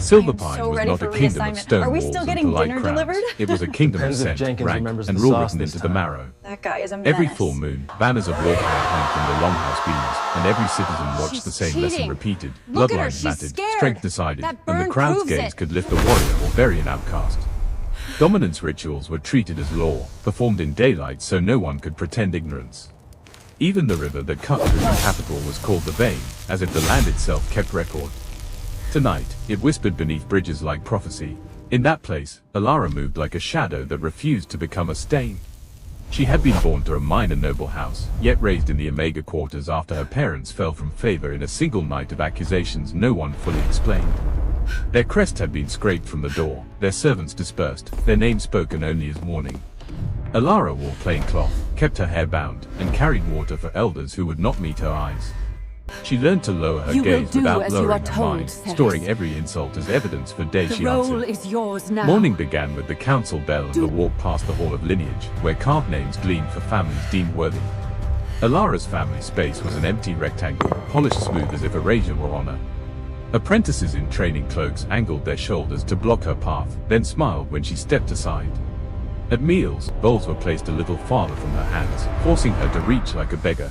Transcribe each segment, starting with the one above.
Silverpine was not a kingdom of stone Are we walls still and getting polite dinner crowns. delivered? It was a kingdom of Depends if scent, Jenkins rank, remembers and the rule sauce written this into the time. marrow. That guy is a menace. Every full moon, banners of warfare hung from the longhouse beams, and every citizen watched She's the same lesson cheating. repeated. Look at her, Bloodline she's mattered, scared. strength decided, That and the burn crowd's proves gaze it. could lift a warrior or bury an outcast. Dominance rituals were treated as law, performed in daylight so no one could pretend ignorance. Even the river that cut through the capital was called the Vein, as if the land itself kept record. Tonight, it whispered beneath bridges like prophecy. In that place, Alara moved like a shadow that refused to become a stain. She had been born to a minor noble house, yet raised in the Omega quarters after her parents fell from favor in a single night of accusations no one fully explained. Their crest had been scraped from the door, their servants dispersed, their names spoken only as warning. Alara wore plain cloth, kept her hair bound, and carried water for elders who would not meet her eyes. She learned to lower her You will gaze do without as you lowering are her told, mind, Ceres. storing every insult as evidence for days The she role answered. is yours now. Morning began with the council bell and the walk past the Hall of Lineage, where carved names gleamed for families deemed worthy. Alara's family space was an empty rectangle, polished smooth as if erasure were on her. Apprentices in training cloaks angled their shoulders to block her path, then smiled when she stepped aside. At meals, bowls were placed a little farther from her hands, forcing her to reach like a beggar.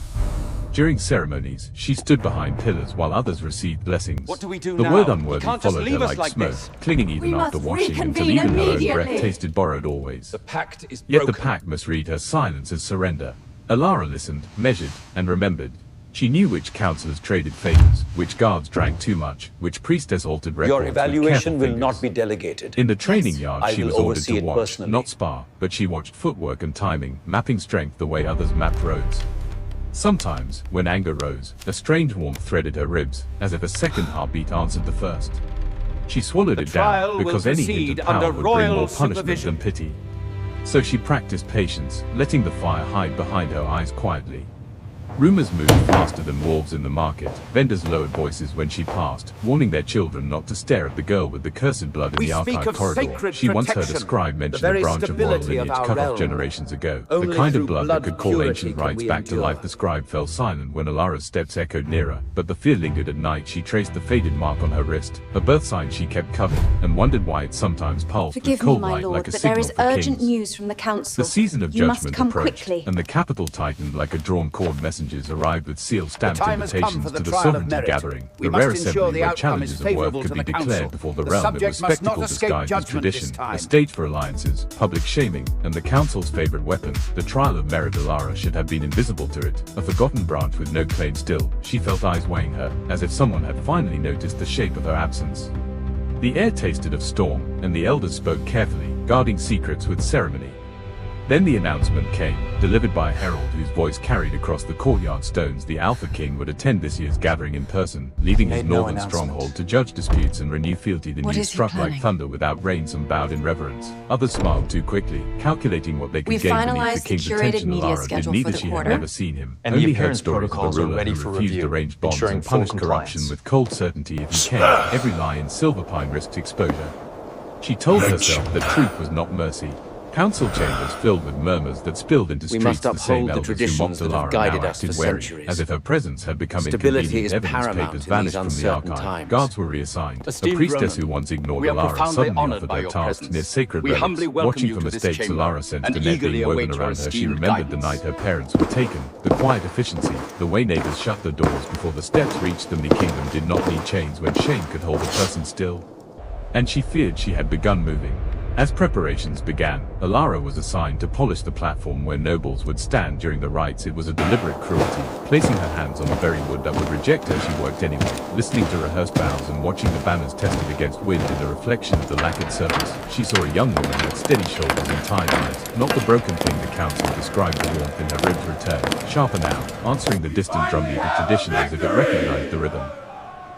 During ceremonies, she stood behind pillars while others received blessings. What do we do the now? word You unworthy can't just followed her leave us like like smoke, this. clinging even We after must washing until reconvene even her own breath immediately. tasted borrowed always. The pact is Yet broken. the pact must read her silence as surrender. Alara listened, measured, and remembered. She knew which counselors traded favors, which guards drank too much, which priestess altered records Your with evaluation careful will fingers. not be delegated. In the training yard, I she will was ordered oversee to it watch, personally. not spar, but she watched footwork and timing, mapping strength the way others mapped roads. Sometimes, when anger rose, a strange warmth threaded her ribs, as if a second heartbeat answered the first. She swallowed it trial down, will because any proceed hint of power under would bring royal more punishment supervision. than pity. So she practiced patience, letting the fire hide behind her eyes quietly. Rumors moved faster than wolves in the market. Vendors lowered voices when she passed, warning their children not to stare at the girl with the cursed blood in We the speak archive of corridor. sacred She once heard a protection, scribe mention a very branch of royal stability of lineage our cut off realm. generations ago. The Only kind through of blood that blood could call purity ancient can rites we back to endure. life. The scribe fell silent when Alara's steps echoed nearer, but the fear lingered at night. She traced the faded mark on her wrist, a birth sign she kept covered, and wondered why it sometimes pulsed with Forgive me, cold my light lord, like a but there signal is for urgent kings. news from the council. The season of You must judgment come approached, quickly. and the capital tightened like a drawn cord. Messengers arrived with sealed stamped time has come invitations for the to the trial of sovereignty merit. gathering, We the must rare ensure assembly the where outcome challenges is of worth favourable could to be the council. declared before the The realm. It was subject must not spectacle escape disguised as judgment this tradition, time. a stage for alliances, public shaming, and the council's favorite weapon, the trial of merit. Alara should have been invisible to it, a forgotten branch with no claim. Still, she felt eyes weighing her, as if someone had finally noticed the shape of her absence. The air tasted of storm, and the elders spoke carefully, guarding secrets with ceremony. Then the announcement came, delivered by a herald whose voice carried across the courtyard stones. The Alpha King would attend this year's gathering in person, leaving his Made no northern announcement. stronghold to judge disputes and renew fealty. The What news is he struck like planning? thunder without rain. Some bowed in reverence. Others smiled too quickly, calculating what they could We've gain beneath finalized the the king's curated attention. media Alara did schedule neither. for the She had quarter. never seen him. And the Only heard appearance stories of protocols a are ruler ready who for refused review, arranged bonds ensuring and full punished corruption compliance. with cold certainty. If he came, every lie in Silverpine risked exposure. She told herself that truth was not mercy. Council chambers filled with murmurs that spilled into We streets. must The same uphold the elders who traditions mocked that have Alara guided now us for acted wary, centuries. as if her presence had become Stability inconvenient. is Evidence paramount papers in vanished these from the uncertain archive. times. Guards were reassigned. A Esteemed priestess Roman, who once ignored we are Alara profoundly suddenly honoured offered by her your tasks presence. near sacred We relics. humbly welcome Watching you for to this mistakes, chamber, Alara sensed and a net eagerly being woven await your around her. She esteemed remembered the guidance. night her parents were taken, the quiet efficiency, the way neighbors shut the doors before the steps reached them. The kingdom did not need chains when shame could hold a person still. And she feared she had begun moving. As preparations began, Alara was assigned to polish the platform where nobles would stand during the rites. It was a deliberate cruelty, placing her hands on the very wood that would reject her. She worked anyway, listening to rehearsed bows and watching the banners tested against wind in the reflection of the lacquered surface. She saw a young woman with steady shoulders and tired eyes, not the broken thing the council described. The warmth in her ribs returned, sharper now, answering the distant drumbeat of tradition as if it recognized the rhythm.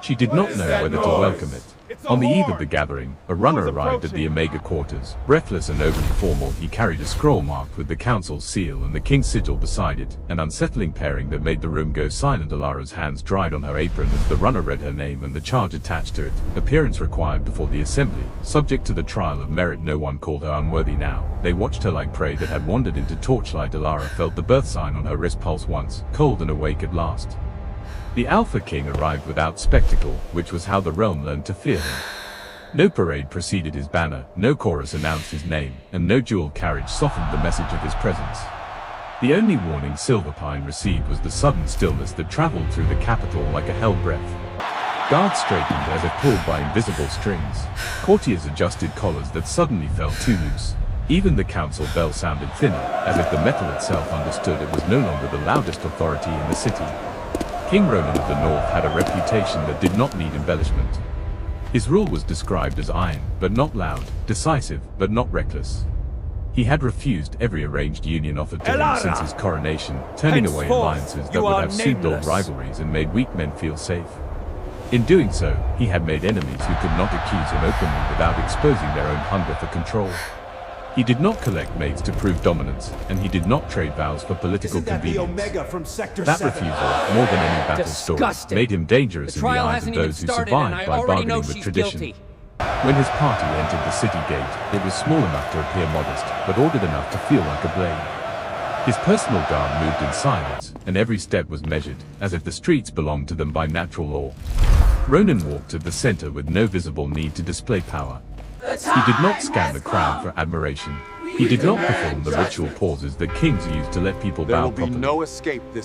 She did not know whether to welcome it. On the eve of the gathering, a runner arrived at the Omega quarters. Breathless and overly formal, he carried a scroll marked with the council's seal and the king's sigil beside it, an unsettling pairing that made the room go silent. Alara's hands dried on her apron as the runner read her name and the charge attached to it. Appearance required before the assembly, subject to the trial of merit. No one called her unworthy now. They watched her like prey that had wandered into torchlight. Alara felt the birth sign on her wrist pulse once, cold and awake at last. The Alpha King arrived without spectacle, which was how the realm learned to fear him. No parade preceded his banner, no chorus announced his name, and no jewel carriage softened the message of his presence. The only warning Silverpine received was the sudden stillness that traveled through the capital like a hell breath. Guards straightened as if pulled by invisible strings. Courtiers adjusted collars that suddenly fell too loose. Even the council bell sounded thinner, as if the metal itself understood it was no longer the loudest authority in the city. King Ronan of the North had a reputation that did not need embellishment. His rule was described as iron, but not loud, decisive, but not reckless. He had refused every arranged union offered to him since his coronation, turning away alliances that would have soothed old rivalries and made weak men feel safe. In doing so, he had made enemies who could not accuse him openly without exposing their own hunger for control. He did not collect maids to prove dominance, and he did not trade vows for political convenience. That refusal, more than any battle story, made him dangerous in the eyes of those who survived by bargaining with tradition. When his party entered the city gate, it was small enough to appear modest, but ordered enough to feel like a blade. His personal guard moved in silence, and every step was measured, as if the streets belonged to them by natural law. Ronan walked at the center with no visible need to display power. He did not scan the crowd for admiration. He did not perform the ritual pauses that kings use to let people bow properly.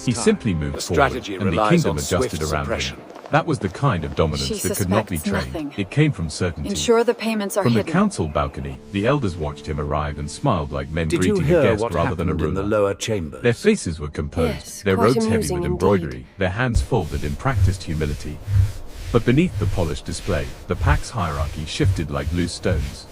He simply moved forward, and the kingdom adjusted around him. That was the kind of dominance that could not be trained. It came from certainty. Ensure the payments are From hidden. the council balcony, the elders watched him arrive and smiled like men Did you greeting hear a guest what rather than a happened in the ruler. lower chambers? Their faces were composed, Yes, their quite robes heavy amusing with indeed. embroidery, their hands folded in practiced humility. But beneath the polished display, the pack's hierarchy shifted like loose stones.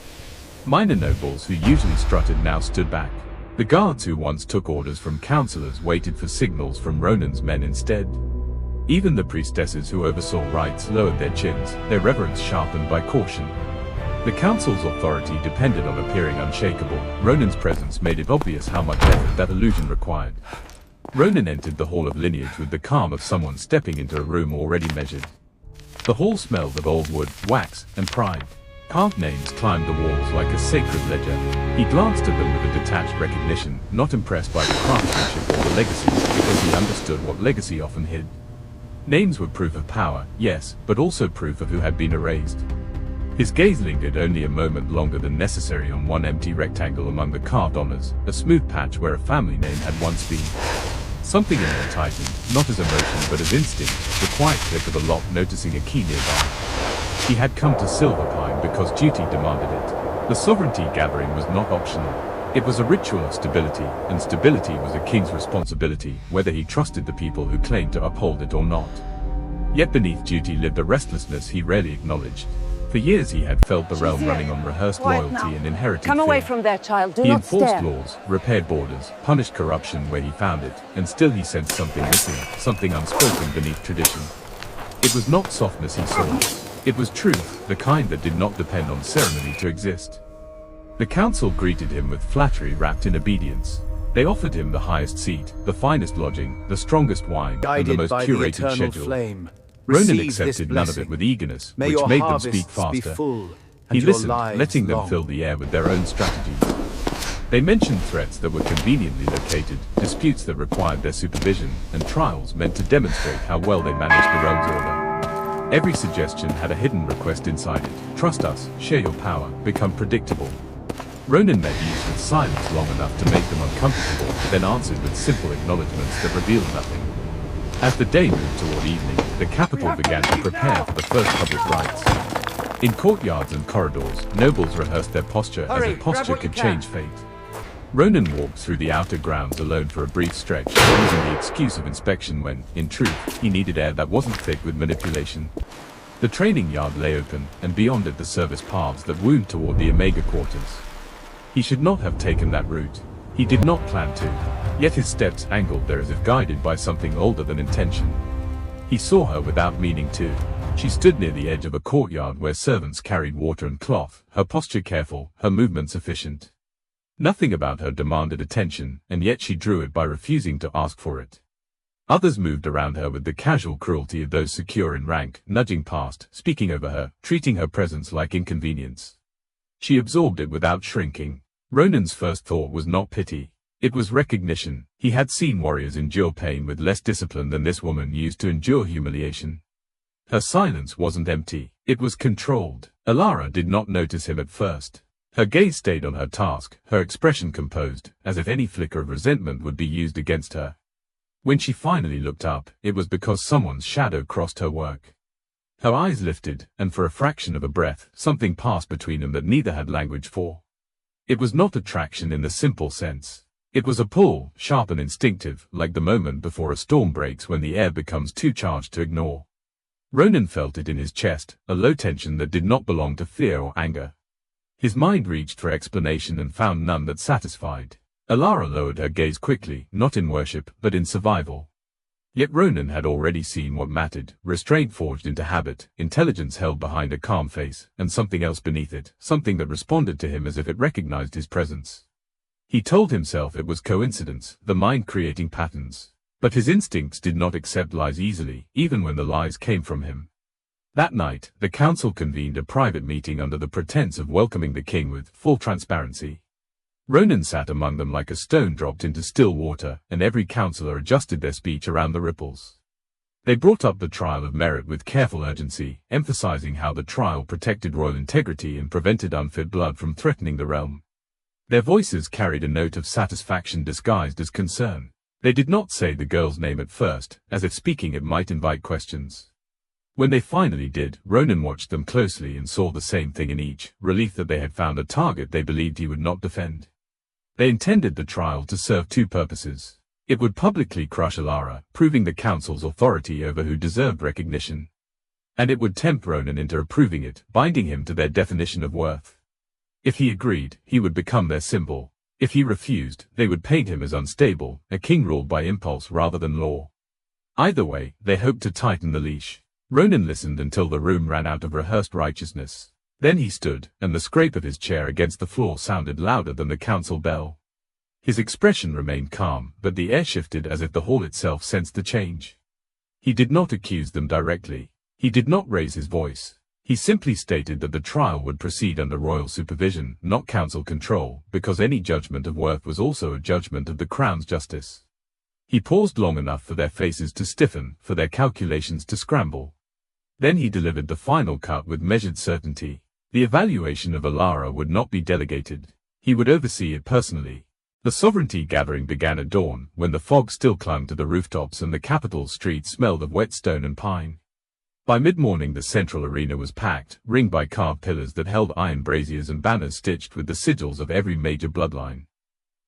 Minor nobles who usually strutted now stood back. The guards who once took orders from councillors waited for signals from Ronan's men instead. Even the priestesses who oversaw rites lowered their chins, their reverence sharpened by caution. The council's authority depended on appearing unshakable. Ronan's presence made it obvious how much effort that illusion required. Ronan entered the Hall of Lineage with the calm of someone stepping into a room already measured. The hall smelled of old wood, wax, and pride. Carved names climbed the walls like a sacred ledger. He glanced at them with a detached recognition, not impressed by the craftsmanship or the legacy, because he understood what legacy often hid. Names were proof of power, yes, but also proof of who had been erased. His gaze lingered only a moment longer than necessary on one empty rectangle among the carved honors, a smooth patch where a family name had once been. Something in him tightened, not as emotion but as instinct, the quiet click of a lock noticing a key nearby. He had come to Silverpine because duty demanded it. The sovereignty gathering was not optional. It was a ritual of stability, and stability was a king's responsibility, whether he trusted the people who claimed to uphold it or not. Yet beneath duty lived a restlessness he rarely acknowledged. For years he had felt the realm running on rehearsed loyalty and inherited Come fear. away from there, child. Do He not enforced stare. laws, repaired borders, punished corruption where he found it, and still he sensed something missing, something unspoken beneath tradition. It was not softness he saw. It was truth, the kind that did not depend on ceremony to exist. The council greeted him with flattery wrapped in obedience. They offered him the highest seat, the finest lodging, the strongest wine, and the Guided most by the curated eternal schedule. flame, Ronan receive this accepted none of it blessing. with eagerness, May which your made them speak harvests be faster. full, He and your listened, lives letting them long. fill the air with their own strategies. They mentioned threats that were conveniently located, disputes that required their supervision, and trials meant to demonstrate how well they managed the realm's order. Every suggestion had a hidden request inside it. Trust us, share your power, become predictable. Ronan met each with silence long enough to make them uncomfortable, then answered with simple acknowledgements that revealed nothing. As the day moved toward evening, the capital began to prepare for the first public rites. In courtyards and corridors, nobles rehearsed their posture as if posture could change fate. Ronan walked through the outer grounds alone for a brief stretch, using the excuse of inspection when, in truth, he needed air that wasn't thick with manipulation. The training yard lay open, and beyond it the service paths that wound toward the Omega quarters. He should not have taken that route. He did not plan to. Yet his steps angled there as if guided by something older than intention. He saw her without meaning to. She stood near the edge of a courtyard where servants carried water and cloth, her posture careful, her movements efficient. Nothing about her demanded attention, and yet she drew it by refusing to ask for it. Others moved around her with the casual cruelty of those secure in rank, nudging past, speaking over her, treating her presence like inconvenience. She absorbed it without shrinking. Ronan's first thought was not pity. It was recognition. He had seen warriors endure pain with less discipline than this woman used to endure humiliation. Her silence wasn't empty, it was controlled. Alara did not notice him at first. Her gaze stayed on her task, her expression composed, as if any flicker of resentment would be used against her. When she finally looked up, it was because someone's shadow crossed her work. Her eyes lifted, and for a fraction of a breath, something passed between them that neither had language for. It was not attraction in the simple sense. It was a pull, sharp and instinctive, like the moment before a storm breaks when the air becomes too charged to ignore. Ronan felt it in his chest, a low tension that did not belong to fear or anger. His mind reached for explanation and found none that satisfied. Alara lowered her gaze quickly, not in worship, but in survival. Yet Ronan had already seen what mattered, restraint forged into habit, intelligence held behind a calm face, and something else beneath it, something that responded to him as if it recognized his presence. He told himself it was coincidence, the mind creating patterns. But his instincts did not accept lies easily, even when the lies came from him. That night, the council convened a private meeting under the pretense of welcoming the king with full transparency. Ronan sat among them like a stone dropped into still water, and every councillor adjusted their speech around the ripples. They brought up the trial of merit with careful urgency, emphasizing how the trial protected royal integrity and prevented unfit blood from threatening the realm. Their voices carried a note of satisfaction disguised as concern. They did not say the girl's name at first, as if speaking it might invite questions. When they finally did, Ronan watched them closely and saw the same thing in each, relief that they had found a target they believed he would not defend. They intended the trial to serve two purposes. It would publicly crush Alara, proving the council's authority over who deserved recognition. And it would tempt Ronan into approving it, binding him to their definition of worth. If he agreed, he would become their symbol. If he refused, they would paint him as unstable, a king ruled by impulse rather than law. Either way, they hoped to tighten the leash. Ronan listened until the room ran out of rehearsed righteousness. Then he stood, and the scrape of his chair against the floor sounded louder than the council bell. His expression remained calm, but the air shifted as if the hall itself sensed the change. He did not accuse them directly. He did not raise his voice. He simply stated that the trial would proceed under royal supervision, not council control, because any judgment of worth was also a judgment of the crown's justice. He paused long enough for their faces to stiffen, for their calculations to scramble. Then he delivered the final cut with measured certainty. The evaluation of Alara would not be delegated. He would oversee it personally. The sovereignty gathering began at dawn, when the fog still clung to the rooftops and the capital streets smelled of wet stone and pine. By mid-morning the central arena was packed, ringed by carved pillars that held iron braziers and banners stitched with the sigils of every major bloodline.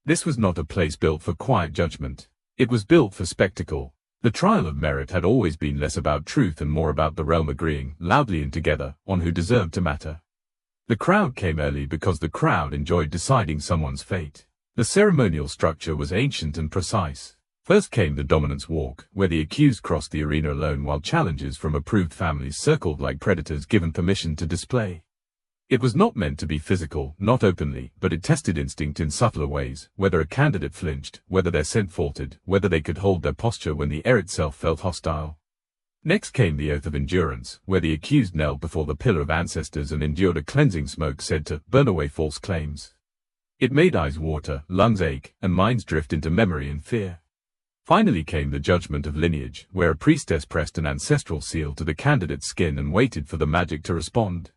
This was not a place built for quiet judgment. It was built for spectacle. The trial of merit had always been less about truth and more about the realm agreeing, loudly and together, on who deserved to matter. The crowd came early because the crowd enjoyed deciding someone's fate. The ceremonial structure was ancient and precise. First came the dominance walk, where the accused crossed the arena alone while challengers from approved families circled like predators given permission to display. It was not meant to be physical, not openly, but it tested instinct in subtler ways, whether a candidate flinched, whether their scent faltered, whether they could hold their posture when the air itself felt hostile. Next came the oath of endurance, where the accused knelt before the pillar of ancestors and endured a cleansing smoke said to burn away false claims. It made eyes water, lungs ache, and minds drift into memory and fear. Finally came the judgment of lineage, where a priestess pressed an ancestral seal to the candidate's skin and waited for the magic to respond.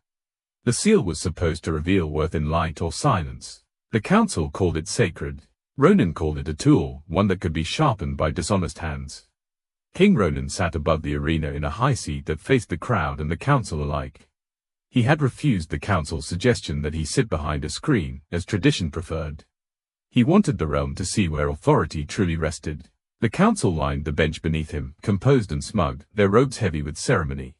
The seal was supposed to reveal worth in light or silence. The council called it sacred. Ronan called it a tool, one that could be sharpened by dishonest hands. King Ronan sat above the arena in a high seat that faced the crowd and the council alike. He had refused the council's suggestion that he sit behind a screen, as tradition preferred. He wanted the realm to see where authority truly rested. The council lined the bench beneath him, composed and smug, their robes heavy with ceremony.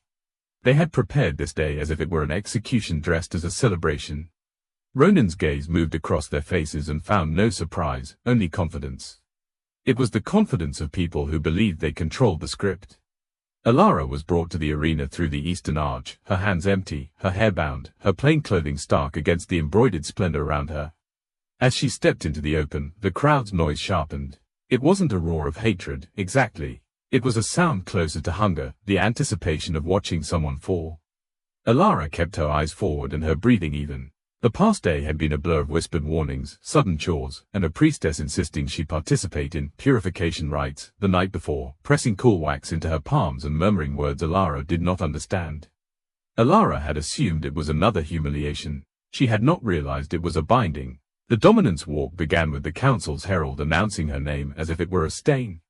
They had prepared this day as if it were an execution dressed as a celebration. Ronan's gaze moved across their faces and found no surprise, only confidence. It was the confidence of people who believed they controlled the script. Alara was brought to the arena through the eastern arch, her hands empty, her hair bound, her plain clothing stark against the embroidered splendor around her. As she stepped into the open, the crowd's noise sharpened. It wasn't a roar of hatred, exactly. It was a sound closer to hunger, the anticipation of watching someone fall. Alara kept her eyes forward and her breathing even. The past day had been a blur of whispered warnings, sudden chores, and a priestess insisting she participate in purification rites the night before, pressing cool wax into her palms and murmuring words Alara did not understand. Alara had assumed it was another humiliation. She had not realized it was a binding. The dominance walk began with the council's herald announcing her name as if it were a stain.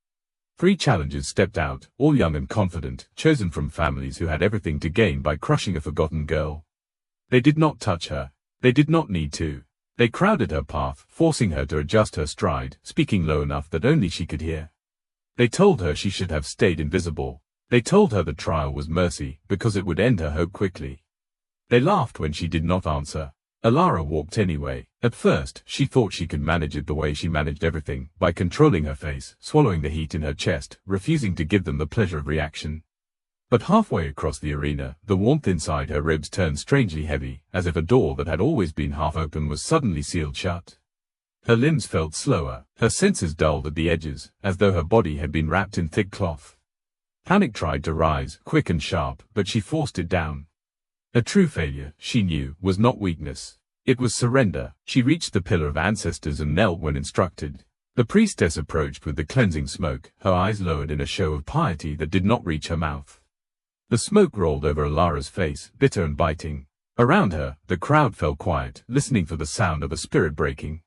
3 challengers stepped out, all young and confident, chosen from families who had everything to gain by crushing a forgotten girl. They did not touch her. They did not need to. They crowded her path, forcing her to adjust her stride, speaking low enough that only she could hear. They told her she should have stayed invisible. They told her the trial was mercy, because it would end her hope quickly. They laughed when she did not answer. Alara walked anyway. At first, she thought she could manage it the way she managed everything, by controlling her face, swallowing the heat in her chest, refusing to give them the pleasure of reaction. But halfway across the arena, the warmth inside her ribs turned strangely heavy, as if a door that had always been half open was suddenly sealed shut. Her limbs felt slower, her senses dulled at the edges, as though her body had been wrapped in thick cloth. Panic tried to rise, quick and sharp, but she forced it down. A true failure, she knew, was not weakness. It was surrender. She reached the pillar of ancestors and knelt when instructed. The priestess approached with the cleansing smoke, her eyes lowered in a show of piety that did not reach her mouth. The smoke rolled over Alara's face, bitter and biting. Around her, the crowd fell quiet, listening for the sound of a spirit breaking.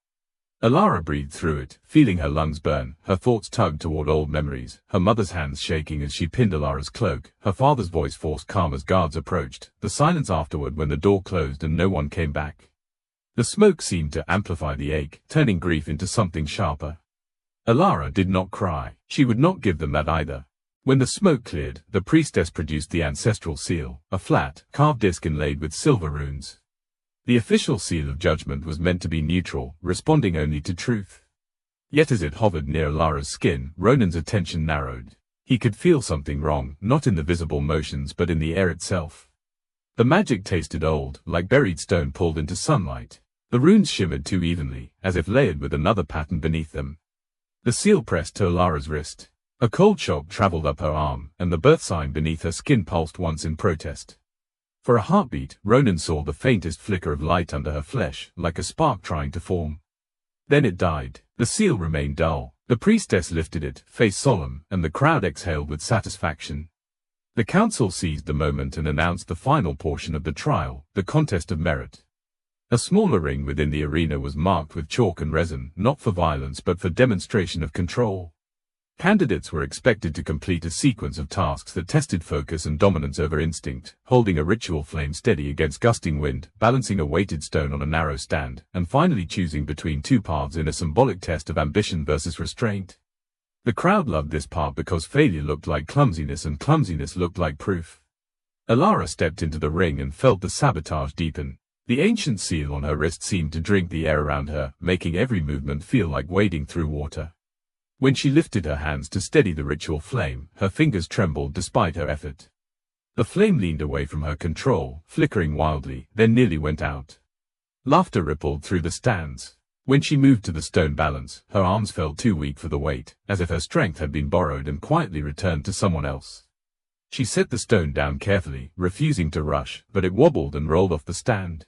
Alara breathed through it, feeling her lungs burn, her thoughts tugged toward old memories, her mother's hands shaking as she pinned Alara's cloak, her father's voice forced calm as guards approached, the silence afterward when the door closed and no one came back. The smoke seemed to amplify the ache, turning grief into something sharper. Alara did not cry. She would not give them that either. When the smoke cleared, the priestess produced the ancestral seal, a flat, carved disc inlaid with silver runes. The official seal of judgment was meant to be neutral, responding only to truth. Yet as it hovered near Alara's skin, Ronan's attention narrowed. He could feel something wrong, not in the visible motions but in the air itself. The magic tasted old, like buried stone pulled into sunlight. The runes shimmered too evenly, as if layered with another pattern beneath them. The seal pressed to Alara's wrist. A cold shock traveled up her arm, and the birth sign beneath her skin pulsed once in protest. For a heartbeat, Ronan saw the faintest flicker of light under her flesh, like a spark trying to form. Then it died. The seal remained dull. The priestess lifted it, face solemn, and the crowd exhaled with satisfaction. The council seized the moment and announced the final portion of the trial, the contest of merit. A smaller ring within the arena was marked with chalk and resin, not for violence but for demonstration of control. Candidates were expected to complete a sequence of tasks that tested focus and dominance over instinct, holding a ritual flame steady against gusting wind, balancing a weighted stone on a narrow stand, and finally choosing between 2 paths in a symbolic test of ambition versus restraint. The crowd loved this part because failure looked like clumsiness and clumsiness looked like proof. Alara stepped into the ring and felt the sabotage deepen. The ancient seal on her wrist seemed to drink the air around her, making every movement feel like wading through water. When she lifted her hands to steady the ritual flame, her fingers trembled despite her effort. The flame leaned away from her control, flickering wildly, then nearly went out. Laughter rippled through the stands. When she moved to the stone balance, her arms felt too weak for the weight, as if her strength had been borrowed and quietly returned to someone else. She set the stone down carefully, refusing to rush, but it wobbled and rolled off the stand.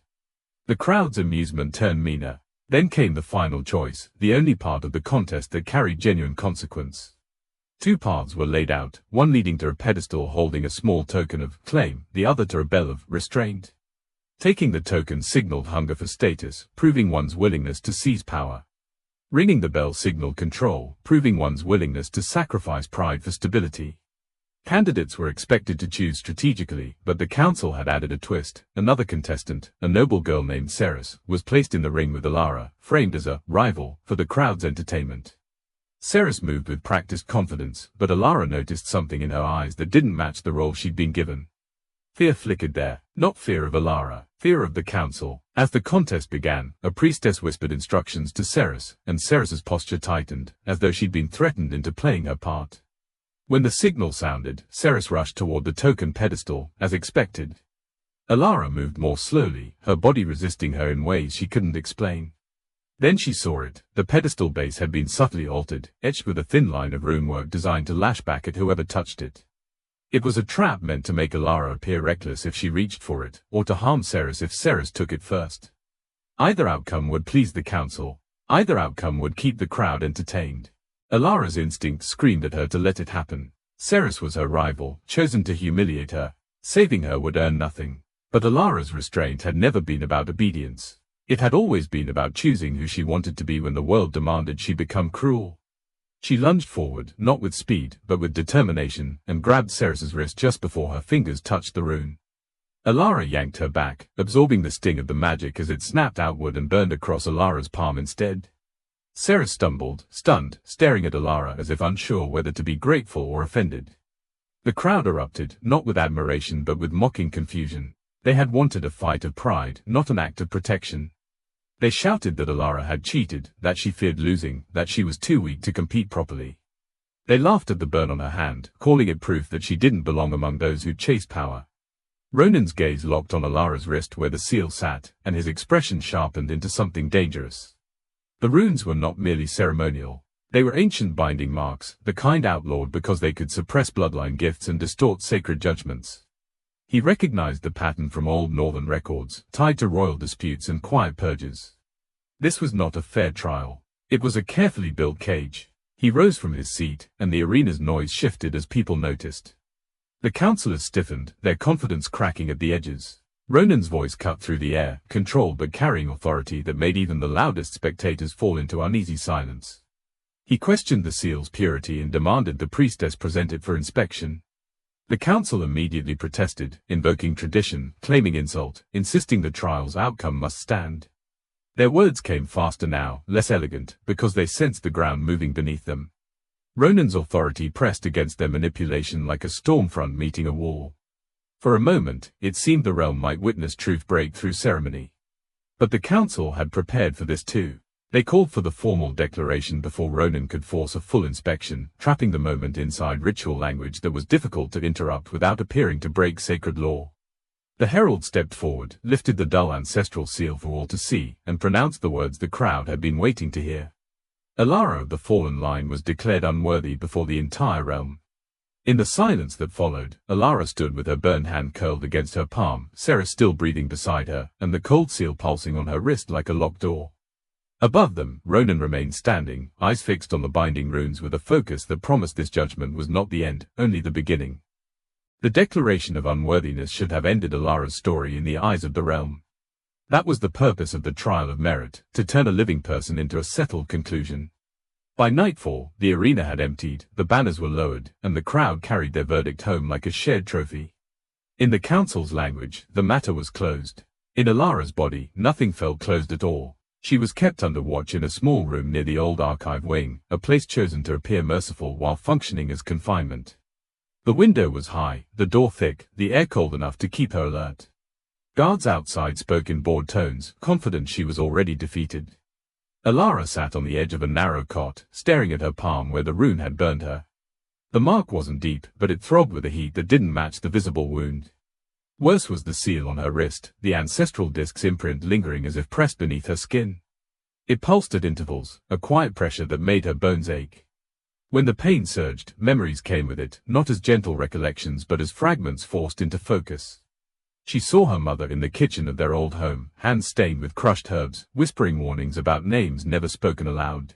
The crowd's amusement turned meaner. Then came the final choice, the only part of the contest that carried genuine consequence. 2 paths were laid out, one leading to a pedestal holding a small token of claim, the other to a bell of restraint. Taking the token signaled hunger for status, proving one's willingness to seize power. Ringing the bell signaled control, proving one's willingness to sacrifice pride for stability. Candidates were expected to choose strategically, but the council had added a twist. Another contestant, a noble girl named Ceres, was placed in the ring with Alara, framed as a rival for the crowd's entertainment. Ceres moved with practiced confidence, but Alara noticed something in her eyes that didn't match the role she'd been given. Fear flickered there, not fear of Alara, fear of the council. As the contest began, a priestess whispered instructions to Ceres, and Ceres's posture tightened, as though she'd been threatened into playing her part. When the signal sounded, Ceres rushed toward the token pedestal, as expected. Alara moved more slowly, her body resisting her in ways she couldn't explain. Then she saw it. The pedestal base had been subtly altered, etched with a thin line of runework designed to lash back at whoever touched it. It was a trap meant to make Alara appear reckless if she reached for it, or to harm Ceres if Ceres took it first. Either outcome would please the council. Either outcome would keep the crowd entertained. Alara's instinct screamed at her to let it happen. Ceres was her rival, chosen to humiliate her. Saving her would earn nothing. But Alara's restraint had never been about obedience. It had always been about choosing who she wanted to be when the world demanded she become cruel. She lunged forward, not with speed, but with determination, and grabbed Ceres's wrist just before her fingers touched the rune. Alara yanked her back, absorbing the sting of the magic as it snapped outward and burned across Alara's palm instead. Ceres stumbled, stunned, staring at Alara as if unsure whether to be grateful or offended. The crowd erupted, not with admiration but with mocking confusion. They had wanted a fight of pride, not an act of protection. They shouted that Alara had cheated, that she feared losing, that she was too weak to compete properly. They laughed at the burn on her hand, calling it proof that she didn't belong among those who chased power. Ronan's gaze locked on Alara's wrist where the seal sat, and his expression sharpened into something dangerous. The runes were not merely ceremonial. They were ancient binding marks, the kind outlawed because they could suppress bloodline gifts and distort sacred judgments. He recognized the pattern from old northern records, tied to royal disputes and quiet purges. This was not a fair trial. It was a carefully built cage. He rose from his seat, and the arena's noise shifted as people noticed. The councillors stiffened, their confidence cracking at the edges. Ronan's voice cut through the air, controlled but carrying authority that made even the loudest spectators fall into uneasy silence. He questioned the seal's purity and demanded the priestess present it for inspection. The council immediately protested, invoking tradition, claiming insult, insisting the trial's outcome must stand. Their words came faster now, less elegant, because they sensed the ground moving beneath them. Ronan's authority pressed against their manipulation like a storm front meeting a wall. For a moment, it seemed the realm might witness truth break through ceremony. But the council had prepared for this too. They called for the formal declaration before Ronan could force a full inspection, trapping the moment inside ritual language that was difficult to interrupt without appearing to break sacred law. The herald stepped forward, lifted the dull ancestral seal for all to see, and pronounced the words the crowd had been waiting to hear. Alara of the fallen line was declared unworthy before the entire realm. In the silence that followed, Alara stood with her burned hand curled against her palm, Ceres still breathing beside her, and the cold seal pulsing on her wrist like a locked door. Above them, Ronan remained standing, eyes fixed on the binding runes with a focus that promised this judgment was not the end, only the beginning. The declaration of unworthiness should have ended Alara's story in the eyes of the realm. That was the purpose of the trial of merit, to turn a living person into a settled conclusion. By nightfall, the arena had emptied, the banners were lowered, and the crowd carried their verdict home like a shared trophy. In the council's language, the matter was closed. In Alara's body, nothing felt closed at all. She was kept under watch in a small room near the old archive wing, a place chosen to appear merciful while functioning as confinement. The window was high, the door thick, the air cold enough to keep her alert. Guards outside spoke in bored tones, confident she was already defeated. Alara sat on the edge of a narrow cot, staring at her palm where the rune had burned her. The mark wasn't deep, but it throbbed with a heat that didn't match the visible wound. Worse was the seal on her wrist, the ancestral disk's imprint lingering as if pressed beneath her skin. It pulsed at intervals, a quiet pressure that made her bones ache. When the pain surged, memories came with it, not as gentle recollections but as fragments forced into focus. She saw her mother in the kitchen of their old home, hands stained with crushed herbs, whispering warnings about names never spoken aloud.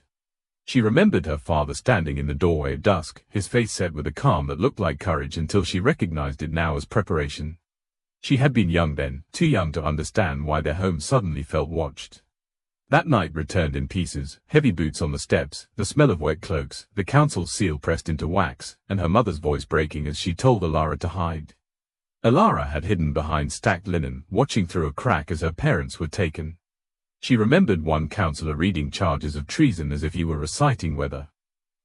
She remembered her father standing in the doorway at dusk, his face set with a calm that looked like courage until she recognized it now as preparation. She had been young then, too young to understand why their home suddenly felt watched. That night returned in pieces, heavy boots on the steps, the smell of wet cloaks, the council's seal pressed into wax, and her mother's voice breaking as she told Alara to hide. Alara had hidden behind stacked linen, watching through a crack as her parents were taken. She remembered one councillor reading charges of treason as if he were reciting weather.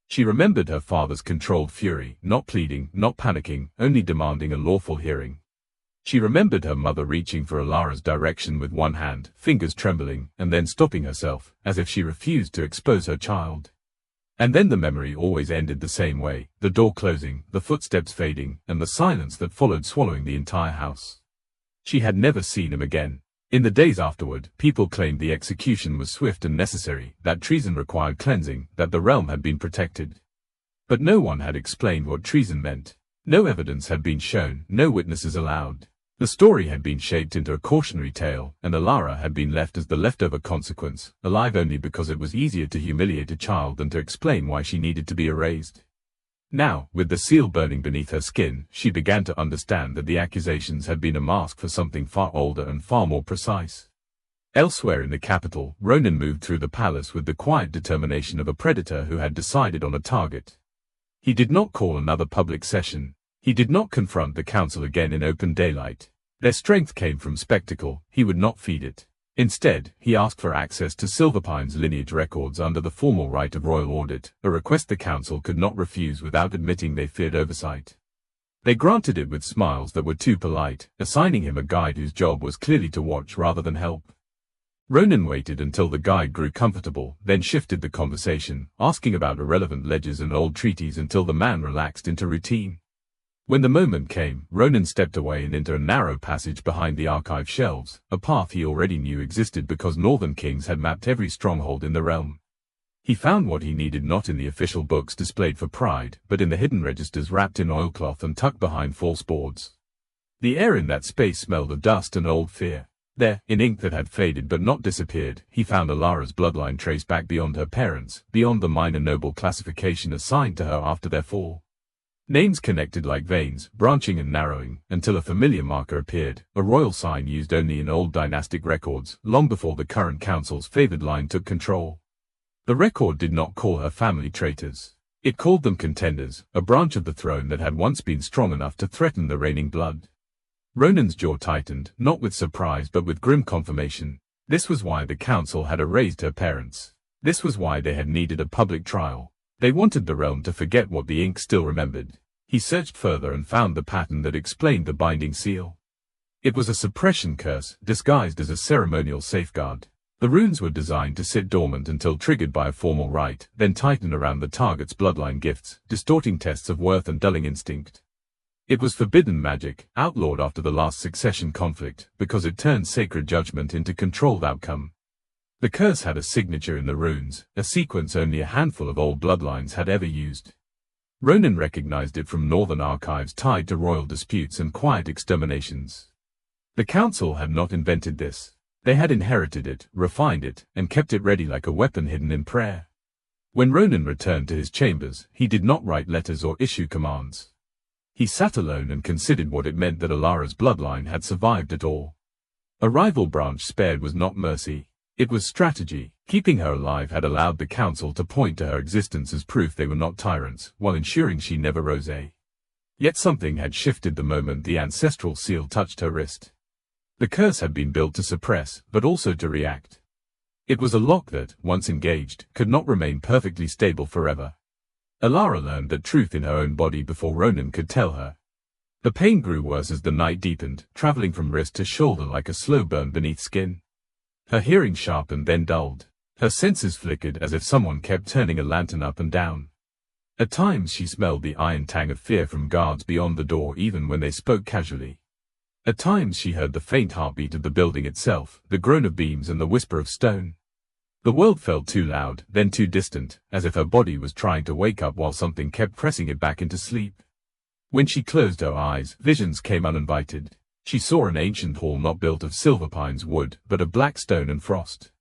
She remembered her father's controlled fury, not pleading, not panicking, only demanding a lawful hearing. She remembered her mother reaching for Alara's direction with one hand, fingers trembling, and then stopping herself, as if she refused to expose her child. And then the memory always ended the same way, the door closing, the footsteps fading, and the silence that followed swallowing the entire house. She had never seen him again. In the days afterward, people claimed the execution was swift and necessary, that treason required cleansing, that the realm had been protected. But no one had explained what treason meant. No evidence had been shown, no witnesses allowed. The story had been shaped into a cautionary tale, and Alara had been left as the leftover consequence, alive only because it was easier to humiliate a child than to explain why she needed to be erased. Now, with the seal burning beneath her skin, she began to understand that the accusations had been a mask for something far older and far more precise. Elsewhere in the capital, Ronan moved through the palace with the quiet determination of a predator who had decided on a target. He did not call another public session. He did not confront the council again in open daylight. Their strength came from spectacle. He would not feed it. Instead, he asked for access to Silverpine's lineage records under the formal right of royal audit, a request the council could not refuse without admitting they feared oversight. They granted it with smiles that were too polite, assigning him a guide whose job was clearly to watch rather than help. Ronan waited until the guide grew comfortable, then shifted the conversation, asking about irrelevant ledgers and old treaties until the man relaxed into routine. When the moment came, Ronan stepped away and into a narrow passage behind the archive shelves, a path he already knew existed because northern kings had mapped every stronghold in the realm. He found what he needed not in the official books displayed for pride, but in the hidden registers wrapped in oilcloth and tucked behind false boards. The air in that space smelled of dust and old fear. There, in ink that had faded but not disappeared, he found Alara's bloodline traced back beyond her parents, beyond the minor noble classification assigned to her after their fall. Names connected like veins, branching and narrowing, until a familiar marker appeared, a royal sign used only in old dynastic records, long before the current council's favored line took control. The record did not call her family traitors. It called them contenders, a branch of the throne that had once been strong enough to threaten the reigning blood. Ronan's jaw tightened, not with surprise but with grim confirmation. This was why the council had erased her parents. This was why they had needed a public trial. They wanted the realm to forget what the ink still remembered. He searched further and found the pattern that explained the binding seal. It was a suppression curse, disguised as a ceremonial safeguard. The runes were designed to sit dormant until triggered by a formal rite, then tighten around the target's bloodline gifts, distorting tests of worth and dulling instinct. It was forbidden magic, outlawed after the last succession conflict, because it turned sacred judgment into controlled outcome. The curse had a signature in the runes, a sequence only a handful of old bloodlines had ever used. Ronan recognized it from northern archives tied to royal disputes and quiet exterminations. The council had not invented this. They had inherited it, refined it, and kept it ready like a weapon hidden in prayer. When Ronan returned to his chambers, he did not write letters or issue commands. He sat alone and considered what it meant that Alara's bloodline had survived at all. A rival branch spared was not mercy. It was strategy. Keeping her alive had allowed the council to point to her existence as proof they were not tyrants, while ensuring she never rose. Yet something had shifted the moment the ancestral seal touched her wrist. The curse had been built to suppress, but also to react. It was a lock that, once engaged, could not remain perfectly stable forever. Alara learned that truth in her own body before Ronan could tell her. The pain grew worse as the night deepened, traveling from wrist to shoulder like a slow burn beneath skin. Her hearing sharpened then dulled. Her senses flickered as if someone kept turning a lantern up and down. At times she smelled the iron tang of fear from guards beyond the door even when they spoke casually. At times she heard the faint heartbeat of the building itself, the groan of beams and the whisper of stone. The world felt too loud, then too distant, as if her body was trying to wake up while something kept pressing it back into sleep. When she closed her eyes, visions came uninvited. She saw an ancient hall not built of Silverpine's wood, but of black stone and frost.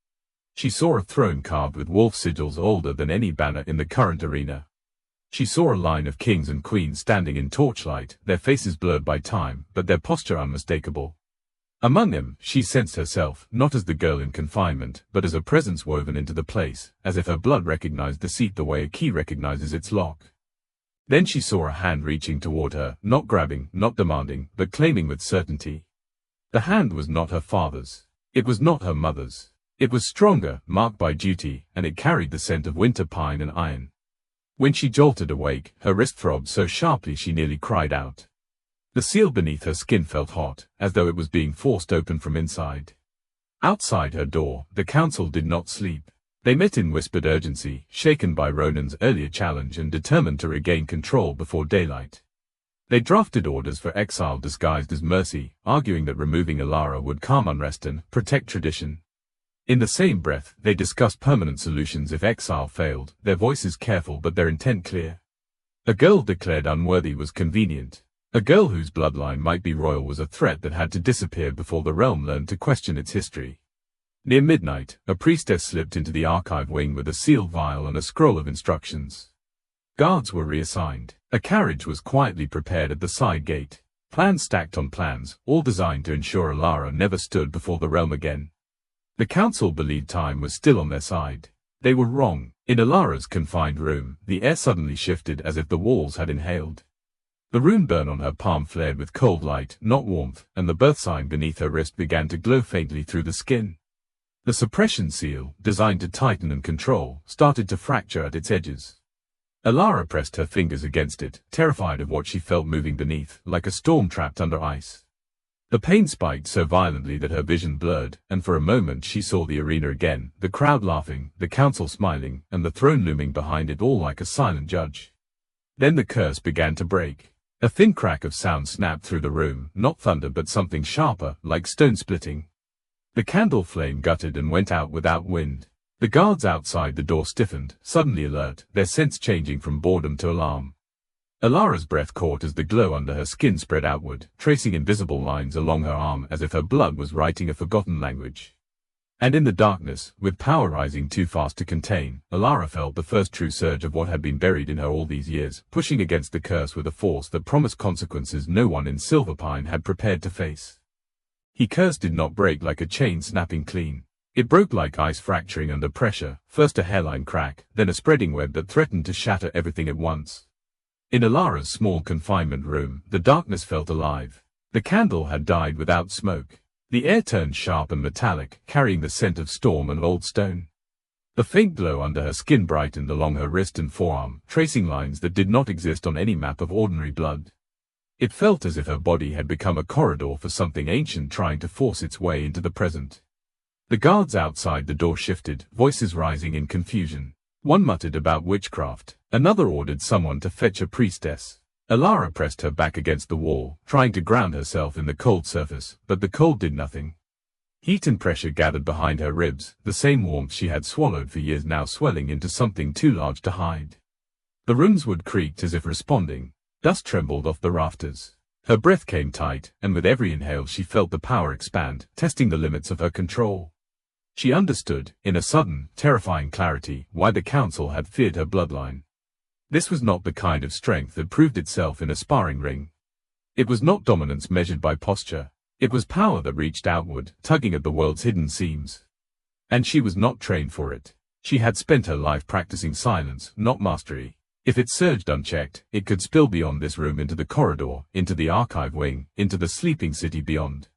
She saw a throne carved with wolf sigils older than any banner in the current arena. She saw a line of kings and queens standing in torchlight, their faces blurred by time, but their posture unmistakable. Among them, she sensed herself, not as the girl in confinement, but as a presence woven into the place, as if her blood recognized the seat the way a key recognizes its lock. Then she saw a hand reaching toward her, not grabbing, not demanding, but claiming with certainty. The hand was not her father's. It was not her mother's. It was stronger, marked by duty, and it carried the scent of winter pine and iron. When she jolted awake, her wrist throbbed so sharply she nearly cried out. The seal beneath her skin felt hot, as though it was being forced open from inside. Outside her door, the council did not sleep. They met in whispered urgency, shaken by Ronan's earlier challenge and determined to regain control before daylight. They drafted orders for exile disguised as mercy, arguing that removing Alara would calm unrest and protect tradition. In the same breath, they discussed permanent solutions if exile failed, their voices careful but their intent clear. A girl declared Unworthy was convenient. A girl whose bloodline might be royal was a threat that had to disappear before the realm learned to question its history. Near midnight, a priestess slipped into the archive wing with a sealed vial and a scroll of instructions. Guards were reassigned. A carriage was quietly prepared at the side gate. Plans stacked on plans, all designed to ensure Alara never stood before the realm again. The council believed time was still on their side. They were wrong. In Alara's confined room, the air suddenly shifted as if the walls had inhaled. The rune burn on her palm flared with cold light, not warmth, and the birth sign beneath her wrist began to glow faintly through the skin. The suppression seal, designed to tighten and control, started to fracture at its edges. Alara pressed her fingers against it, terrified of what she felt moving beneath, like a storm trapped under ice. The pain spiked so violently that her vision blurred, and for a moment she saw the arena again, the crowd laughing, the council smiling, and the throne looming behind it all like a silent judge. Then the curse began to break. A thin crack of sound snapped through the room, not thunder but something sharper, like stone splitting. The candle flame guttered and went out without wind. The guards outside the door stiffened, suddenly alert, their sense changing from boredom to alarm. Alara's breath caught as the glow under her skin spread outward, tracing invisible lines along her arm as if her blood was writing a forgotten language. And in the darkness, with power rising too fast to contain, Alara felt the first true surge of what had been buried in her all these years, pushing against the curse with a force that promised consequences no one in Silverpine had prepared to face. Her curse did not break like a chain snapping clean. It broke like ice fracturing under pressure, first a hairline crack, then a spreading web that threatened to shatter everything at once. In Alara's small confinement room, the darkness felt alive. The candle had died without smoke. The air turned sharp and metallic, carrying the scent of storm and old stone. The faint glow under her skin brightened along her wrist and forearm, tracing lines that did not exist on any map of ordinary blood. It felt as if her body had become a corridor for something ancient trying to force its way into the present. The guards outside the door shifted, voices rising in confusion. One muttered about witchcraft, another ordered someone to fetch a priestess. Alara pressed her back against the wall, trying to ground herself in the cold surface, but the cold did nothing. Heat and pressure gathered behind her ribs, the same warmth she had swallowed for years now swelling into something too large to hide. The room's wood creaked as if responding. Dust trembled off the rafters. Her breath came tight, and with every inhale she felt the power expand, testing the limits of her control. She understood, in a sudden, terrifying clarity, why the council had feared her bloodline. This was not the kind of strength that proved itself in a sparring ring. It was not dominance measured by posture. It was power that reached outward, tugging at the world's hidden seams. And she was not trained for it. She had spent her life practicing silence, not mastery. If it surged unchecked, it could spill beyond this room into the corridor, into the archive wing, into the sleeping city beyond.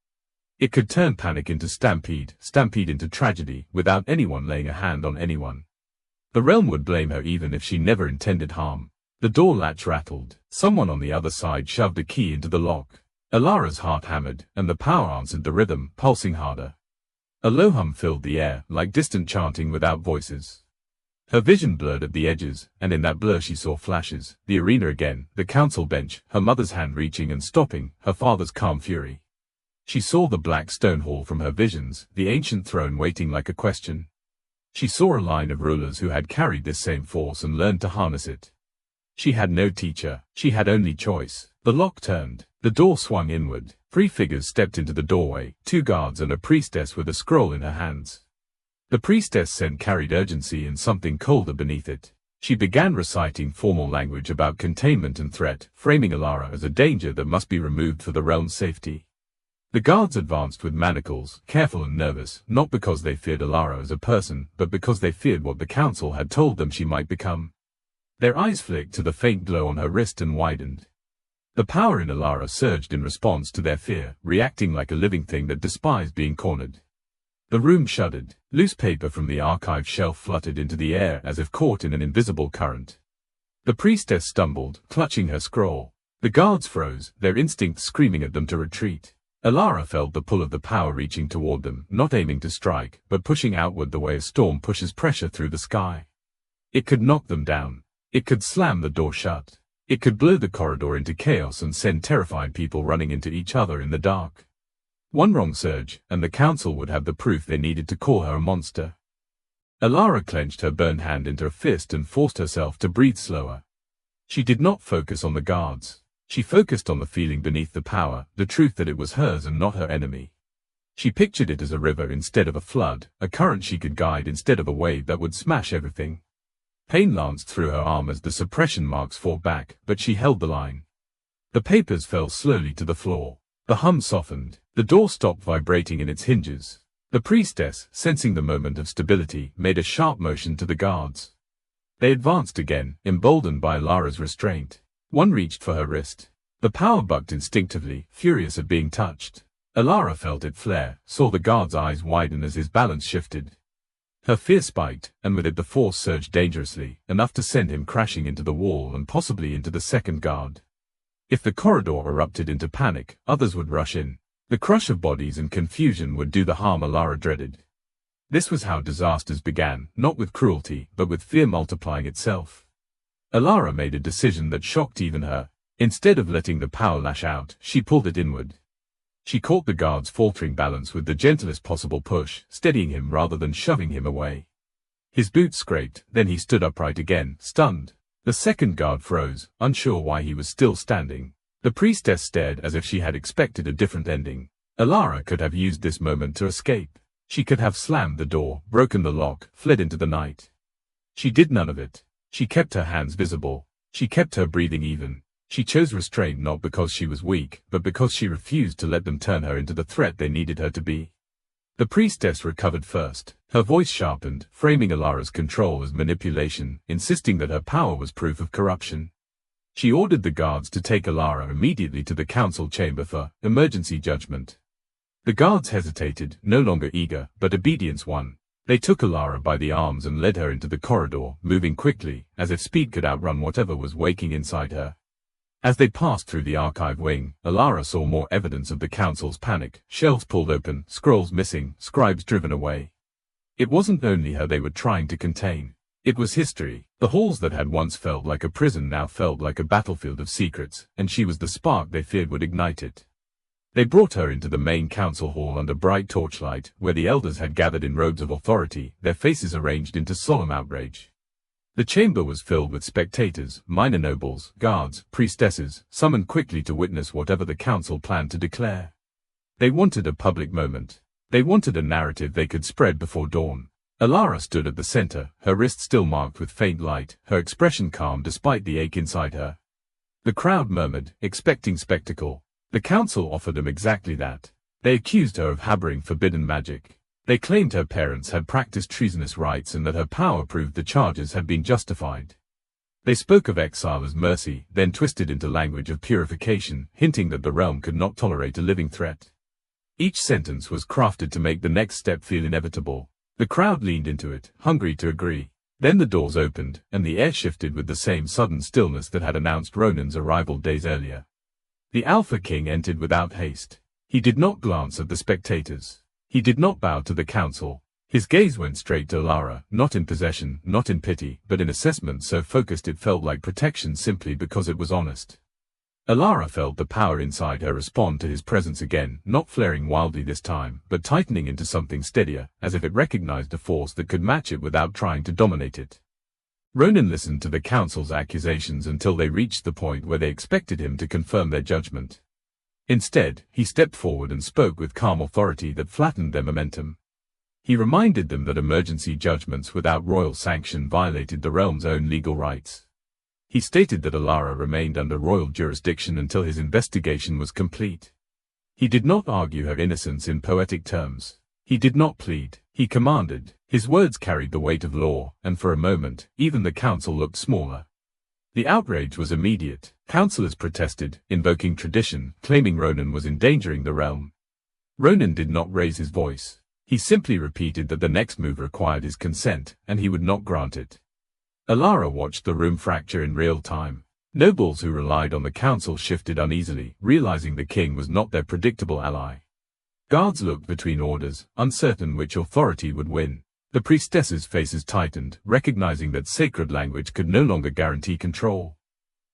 It could turn panic into stampede, stampede into tragedy, without anyone laying a hand on anyone. The realm would blame her even if she never intended harm. The door latch rattled. Someone on the other side shoved a key into the lock. Alara's heart hammered, and the power answered the rhythm, pulsing harder. A low hum filled the air, like distant chanting without voices. Her vision blurred at the edges, and in that blur she saw flashes, the arena again, the council bench, her mother's hand reaching and stopping, her father's calm fury. She saw the black stone hall from her visions, the ancient throne waiting like a question. She saw a line of rulers who had carried this same force and learned to harness it. She had no teacher, she had only choice. The lock turned, the door swung inward, 3 figures stepped into the doorway, 2 guards and a priestess with a scroll in her hands. The priestess' scent carried urgency and something colder beneath it. She began reciting formal language about containment and threat, framing Alara as a danger that must be removed for the realm's safety. The guards advanced with manacles, careful and nervous, not because they feared Alara as a person, but because they feared what the council had told them she might become. Their eyes flicked to the faint glow on her wrist and widened. The power in Alara surged in response to their fear, reacting like a living thing that despised being cornered. The room shuddered. Loose paper from the archive shelf fluttered into the air as if caught in an invisible current. The priestess stumbled, clutching her scroll. The guards froze, their instincts screaming at them to retreat. Alara felt the pull of the power reaching toward them, not aiming to strike, but pushing outward the way a storm pushes pressure through the sky. It could knock them down. It could slam the door shut. It could blow the corridor into chaos and send terrified people running into each other in the dark. One wrong surge, and the council would have the proof they needed to call her a monster. Alara clenched her burned hand into a fist and forced herself to breathe slower. She did not focus on the guards. She focused on the feeling beneath the power, the truth that it was hers and not her enemy. She pictured it as a river instead of a flood, a current she could guide instead of a wave that would smash everything. Pain lanced through her arm as the suppression marks fought back, but she held the line. The papers fell slowly to the floor. The hum softened. The door stopped vibrating in its hinges. The priestess, sensing the moment of stability, made a sharp motion to the guards. They advanced again, emboldened by Alara's restraint. One reached for her wrist. The power bucked instinctively, furious at being touched. Alara felt it flare, saw the guard's eyes widen as his balance shifted. Her fear spiked, and with it the force surged dangerously, enough to send him crashing into the wall and possibly into the second guard. If the corridor erupted into panic, others would rush in. The crush of bodies and confusion would do the harm Alara dreaded. This was how disasters began, not with cruelty, but with fear multiplying itself. Alara made a decision that shocked even her. Instead of letting the power lash out, she pulled it inward. She caught the guard's faltering balance with the gentlest possible push, steadying him rather than shoving him away. His boots scraped, then he stood upright again, stunned. The second guard froze, unsure why he was still standing. The priestess stared as if she had expected a different ending. Alara could have used this moment to escape. She could have slammed the door, broken the lock, fled into the night. She did none of it. She kept her hands visible. She kept her breathing even. She chose restraint not because she was weak, but because she refused to let them turn her into the threat they needed her to be. The priestess recovered first. Her voice sharpened, framing Alara's control as manipulation, insisting that her power was proof of corruption. She ordered the guards to take Alara immediately to the council chamber for emergency judgment. The guards hesitated, no longer eager, but obedience won. They took Alara by the arms and led her into the corridor, moving quickly, as if speed could outrun whatever was waking inside her. As they passed through the archive wing, Alara saw more evidence of the council's panic, shelves pulled open, scrolls missing, scribes driven away. It wasn't only her they were trying to contain. It was history. The halls that had once felt like a prison now felt like a battlefield of secrets, and she was the spark they feared would ignite it. They brought her into the main council hall under bright torchlight, where the elders had gathered in robes of authority, their faces arranged into solemn outrage. The chamber was filled with spectators, minor nobles, guards, priestesses, summoned quickly to witness whatever the council planned to declare. They wanted a public moment. They wanted a narrative they could spread before dawn. Alara stood at the center, her wrist still marked with faint light, her expression calm despite the ache inside her. The crowd murmured, expecting spectacle. The council offered them exactly that. They accused her of harboring forbidden magic. They claimed her parents had practiced treasonous rites and that her power proved the charges had been justified. They spoke of exile as mercy, then twisted into language of purification, hinting that the realm could not tolerate a living threat. Each sentence was crafted to make the next step feel inevitable. The crowd leaned into it, hungry to agree. Then the doors opened, and the air shifted with the same sudden stillness that had announced Ronan's arrival days earlier. The Alpha King entered without haste. He did not glance at the spectators. He did not bow to the council. His gaze went straight to Alara, not in possession, not in pity, but in assessment so focused it felt like protection simply because it was honest. Alara felt the power inside her respond to his presence again, not flaring wildly this time, but tightening into something steadier, as if it recognized a force that could match it without trying to dominate it. Ronan listened to the council's accusations until they reached the point where they expected him to confirm their judgment. Instead, he stepped forward and spoke with calm authority that flattened their momentum. He reminded them that emergency judgments without royal sanction violated the realm's own legal rights. He stated that Alara remained under royal jurisdiction until his investigation was complete. He did not argue her innocence in poetic terms. He did not plead. He commanded. His words carried the weight of law, and for a moment, even the council looked smaller. The outrage was immediate. Councillors protested, invoking tradition, claiming Ronan was endangering the realm. Ronan did not raise his voice. He simply repeated that the next move required his consent, and he would not grant it. Alara watched the room fracture in real time. Nobles who relied on the council shifted uneasily, realizing the king was not their predictable ally. Guards looked between orders, uncertain which authority would win. The priestesses' faces tightened, recognizing that sacred language could no longer guarantee control.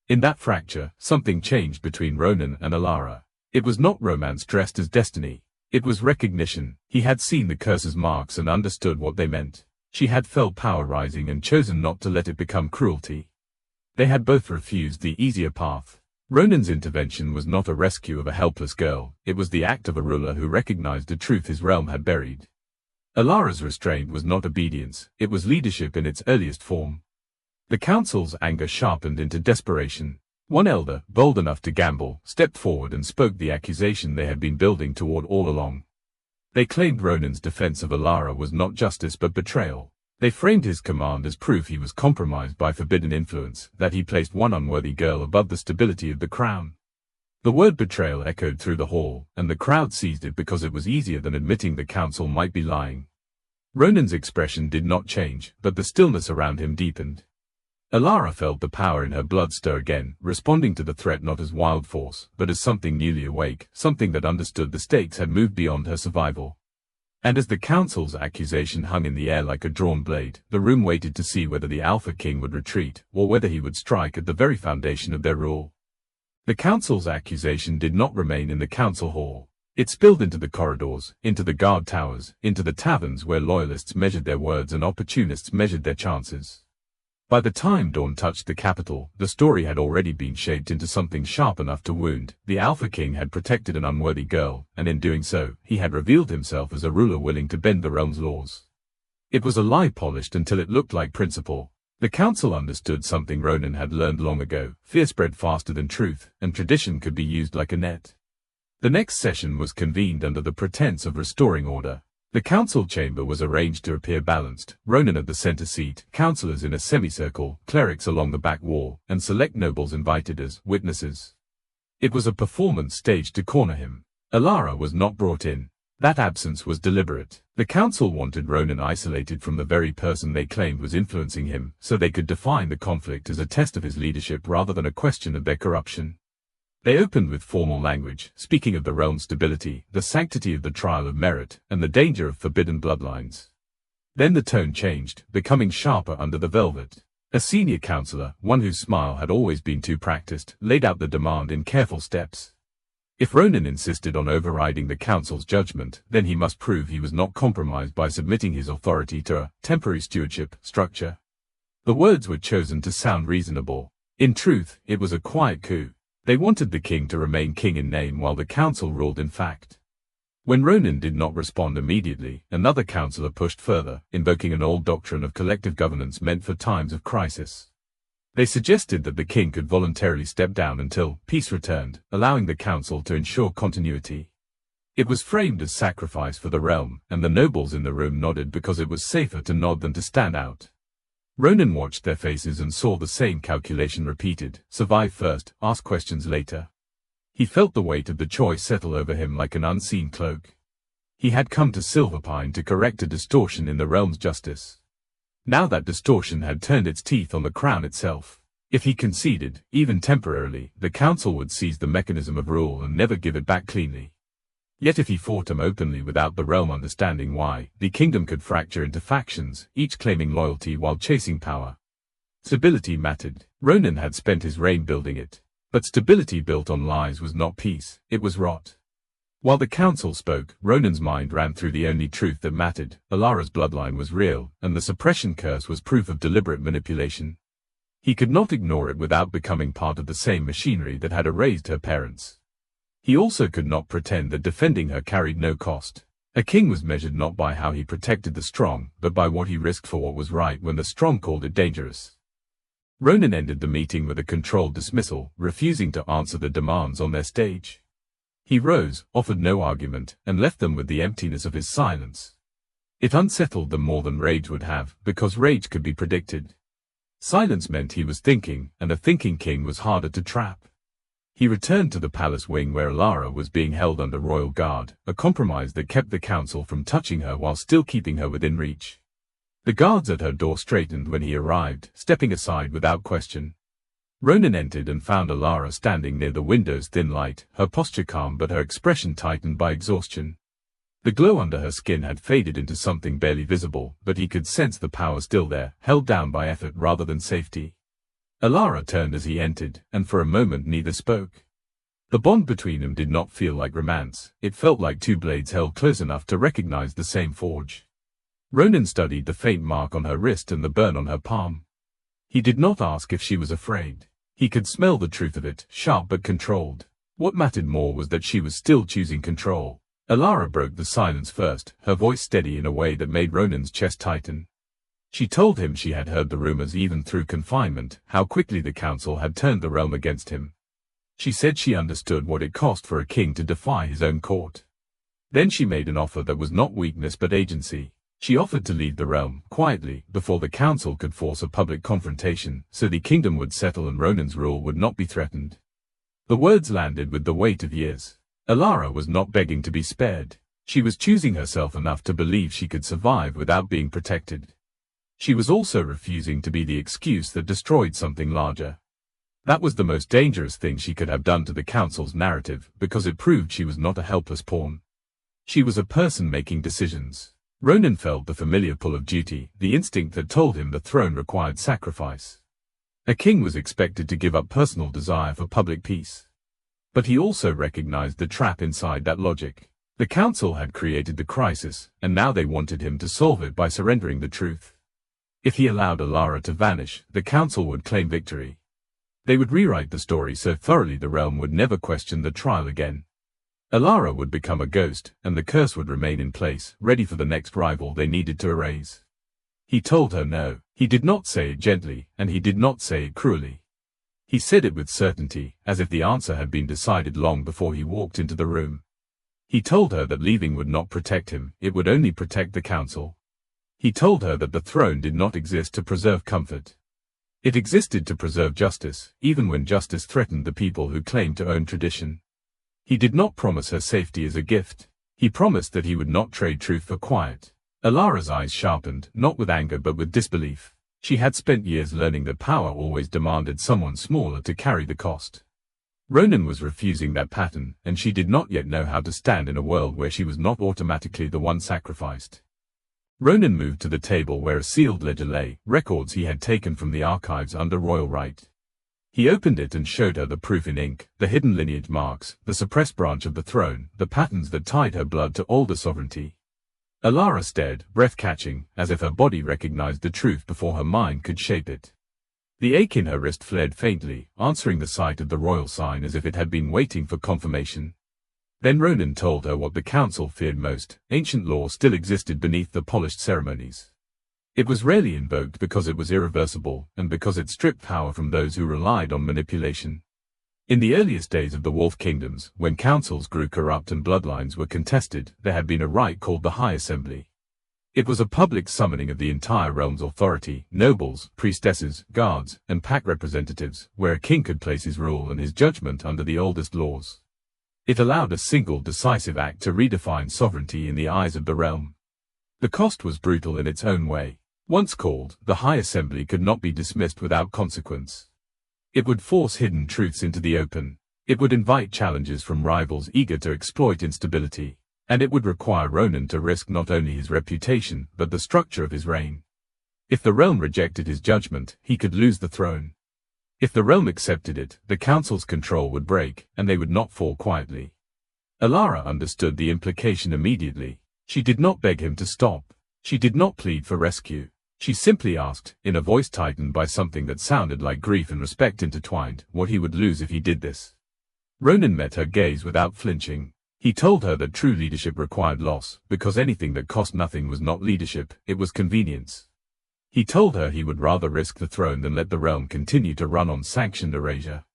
In that fracture, something changed between Ronan and Alara. It was not romance dressed as destiny. It was recognition. He had seen the curse's marks and understood what they meant. She had felt power rising and chosen not to let it become cruelty. They had both refused the easier path. Ronan's intervention was not a rescue of a helpless girl, it was the act of a ruler who recognized a truth his realm had buried. Alara's restraint was not obedience, it was leadership in its earliest form. The council's anger sharpened into desperation. One elder, bold enough to gamble, stepped forward and spoke the accusation they had been building toward all along. They claimed Ronan's defense of Alara was not justice but betrayal. They framed his command as proof he was compromised by forbidden influence, that he placed one unworthy girl above the stability of the crown. The word betrayal echoed through the hall, and the crowd seized it because it was easier than admitting the council might be lying. Ronan's expression did not change, but the stillness around him deepened. Alara felt the power in her blood stir again, responding to the threat not as wild force, but as something newly awake, something that understood the stakes had moved beyond her survival. And as the council's accusation hung in the air like a drawn blade, the room waited to see whether the Alpha King would retreat, or whether he would strike at the very foundation of their rule. The council's accusation did not remain in the council hall. It spilled into the corridors, into the guard towers, into the taverns where loyalists measured their words and opportunists measured their chances. By the time dawn touched the capital, the story had already been shaped into something sharp enough to wound. The Alpha King had protected an unworthy girl, and in doing so, he had revealed himself as a ruler willing to bend the realm's laws. It was a lie polished until it looked like principle. The council understood something Ronan had learned long ago: fear spread faster than truth, and tradition could be used like a net. The next session was convened under the pretense of restoring order. The council chamber was arranged to appear balanced, Ronan at the center seat, councillors in a semicircle, clerics along the back wall, and select nobles invited as witnesses. It was a performance staged to corner him. Alara was not brought in. That absence was deliberate. The council wanted Ronan isolated from the very person they claimed was influencing him, so they could define the conflict as a test of his leadership rather than a question of their corruption. They opened with formal language, speaking of the realm's stability, the sanctity of the trial of merit, and the danger of forbidden bloodlines. Then the tone changed, becoming sharper under the velvet. A senior councillor, one whose smile had always been too practiced, laid out the demand in careful steps. If Ronan insisted on overriding the council's judgment, then he must prove he was not compromised by submitting his authority to a temporary stewardship structure. The words were chosen to sound reasonable. In truth, it was a quiet coup. They wanted the king to remain king in name while the council ruled in fact. When Ronan did not respond immediately, another councillor pushed further, invoking an old doctrine of collective governance meant for times of crisis. They suggested that the king could voluntarily step down until peace returned, allowing the council to ensure continuity. It was framed as sacrifice for the realm, and the nobles in the room nodded because it was safer to nod than to stand out. Ronan watched their faces and saw the same calculation repeated: survive first, ask questions later. He felt the weight of the choice settle over him like an unseen cloak. He had come to Silverpine to correct a distortion in the realm's justice. Now that distortion had turned its teeth on the crown itself. If he conceded, even temporarily, the council would seize the mechanism of rule and never give it back cleanly. Yet if he fought him openly without the realm understanding why, the kingdom could fracture into factions, each claiming loyalty while chasing power. Stability mattered. Ronan had spent his reign building it. But stability built on lies was not peace, it was rot. While the council spoke, Ronan's mind ran through the only truth that mattered: Alara's bloodline was real, and the suppression curse was proof of deliberate manipulation. He could not ignore it without becoming part of the same machinery that had erased her parents. He also could not pretend that defending her carried no cost. A king was measured not by how he protected the strong, but by what he risked for what was right when the strong called it dangerous. Ronan ended the meeting with a controlled dismissal, refusing to answer the demands on their stage. He rose, offered no argument, and left them with the emptiness of his silence. It unsettled them more than rage would have, because rage could be predicted. Silence meant he was thinking, and a thinking king was harder to trap. He returned to the palace wing where Alara was being held under royal guard, a compromise that kept the council from touching her while still keeping her within reach. The guards at her door straightened when he arrived, stepping aside without question. Ronan entered and found Alara standing near the window's thin light, her posture calm but her expression tightened by exhaustion. The glow under her skin had faded into something barely visible, but he could sense the power still there, held down by effort rather than safety. Alara turned as he entered, and for a moment neither spoke. The bond between them did not feel like romance, it felt like two blades held close enough to recognize the same forge. Ronan studied the faint mark on her wrist and the burn on her palm. He did not ask if she was afraid. He could smell the truth of it, sharp but controlled. What mattered more was that she was still choosing control. Alara broke the silence first, her voice steady in a way that made Ronan's chest tighten. She told him she had heard the rumors even through confinement, how quickly the council had turned the realm against him. She said she understood what it cost for a king to defy his own court. Then she made an offer that was not weakness but agency. She offered to lead the realm, quietly, before the council could force a public confrontation, so the kingdom would settle and Ronan's rule would not be threatened. The words landed with the weight of years. Alara was not begging to be spared. She was choosing herself enough to believe she could survive without being protected. She was also refusing to be the excuse that destroyed something larger. That was the most dangerous thing she could have done to the council's narrative, because it proved she was not a helpless pawn. She was a person making decisions. Ronan felt the familiar pull of duty, the instinct that told him the throne required sacrifice. A king was expected to give up personal desire for public peace. But he also recognized the trap inside that logic. The council had created the crisis, and now they wanted him to solve it by surrendering the truth. If he allowed Alara to vanish, the council would claim victory. They would rewrite the story so thoroughly the realm would never question the trial again. Alara would become a ghost, and the curse would remain in place, ready for the next rival they needed to erase. He told her no. He did not say it gently, and he did not say it cruelly. He said it with certainty, as if the answer had been decided long before he walked into the room. He told her that leaving would not protect him, it would only protect the council. He told her that the throne did not exist to preserve comfort. It existed to preserve justice, even when justice threatened the people who claimed to own tradition. He did not promise her safety as a gift. He promised that he would not trade truth for quiet. Alara's eyes sharpened, not with anger but with disbelief. She had spent years learning that power always demanded someone smaller to carry the cost. Ronan was refusing that pattern, and she did not yet know how to stand in a world where she was not automatically the one sacrificed. Ronan moved to the table where a sealed ledger lay, records he had taken from the archives under royal right. He opened it and showed her the proof in ink, the hidden lineage marks, the suppressed branch of the throne, the patterns that tied her blood to older sovereignty. Alara stared, breath-catching, as if her body recognized the truth before her mind could shape it. The ache in her wrist flared faintly, answering the sight of the royal sign as if it had been waiting for confirmation. Then Ronan told her what the council feared most: ancient law still existed beneath the polished ceremonies. It was rarely invoked because it was irreversible, and because it stripped power from those who relied on manipulation. In the earliest days of the Wolf Kingdoms, when councils grew corrupt and bloodlines were contested, there had been a rite called the High Assembly. It was a public summoning of the entire realm's authority, nobles, priestesses, guards, and pack representatives, where a king could place his rule and his judgment under the oldest laws. It allowed a single decisive act to redefine sovereignty in the eyes of the realm. The cost was brutal in its own way. Once called, the High Assembly could not be dismissed without consequence. It would force hidden truths into the open. It would invite challenges from rivals eager to exploit instability. And it would require Ronan to risk not only his reputation, but the structure of his reign. If the realm rejected his judgment, he could lose the throne. If the realm accepted it, the council's control would break, and they would not fall quietly. Alara understood the implication immediately. She did not beg him to stop. She did not plead for rescue. She simply asked, in a voice tightened by something that sounded like grief and respect intertwined, what he would lose if he did this. Ronan met her gaze without flinching. He told her that true leadership required loss, because anything that cost nothing was not leadership, it was convenience. He told her he would rather risk the throne than let the realm continue to run on sanctioned erasure.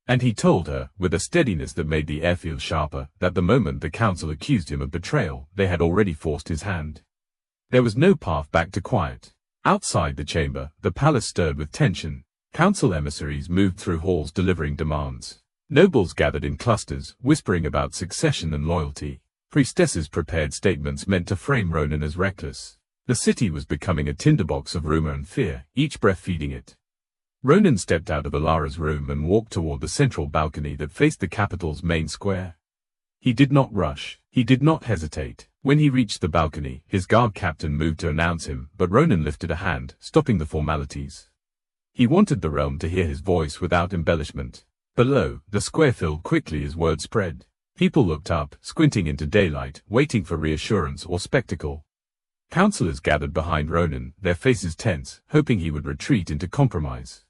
And he told her, with a steadiness that made the air feel sharper, that the moment the council accused him of betrayal, they had already forced his hand. There was no path back to quiet. Outside the chamber, the palace stirred with tension. Council emissaries moved through halls delivering demands. Nobles gathered in clusters, whispering about succession and loyalty. Priestesses prepared statements meant to frame Ronan as reckless. The city was becoming a tinderbox of rumor and fear, each breath feeding it. Ronan stepped out of Alara's room and walked toward the central balcony that faced the capital's main square. He did not rush. He did not hesitate. When he reached the balcony, his guard captain moved to announce him, but Ronan lifted a hand, stopping the formalities. He wanted the realm to hear his voice without embellishment. Below, the square filled quickly as word spread. People looked up, squinting into daylight, waiting for reassurance or spectacle. Councillors gathered behind Ronan, their faces tense, hoping he would retreat into compromise.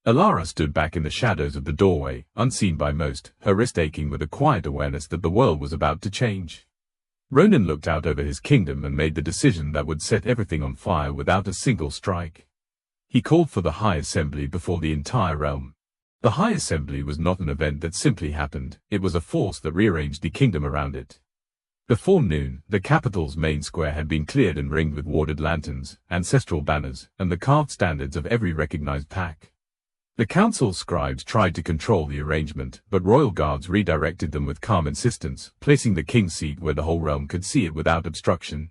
Alara stood back in the shadows of the doorway, unseen by most, her wrist aching with a quiet awareness that the world was about to change. Ronan looked out over his kingdom and made the decision that would set everything on fire without a single strike. He called for the High Assembly before the entire realm. The High Assembly was not an event that simply happened, it was a force that rearranged the kingdom around it. Before noon, the capital's main square had been cleared and ringed with warded lanterns, ancestral banners, and the carved standards of every recognized pack. The council's scribes tried to control the arrangement, but royal guards redirected them with calm insistence, placing the king's seat where the whole realm could see it without obstruction.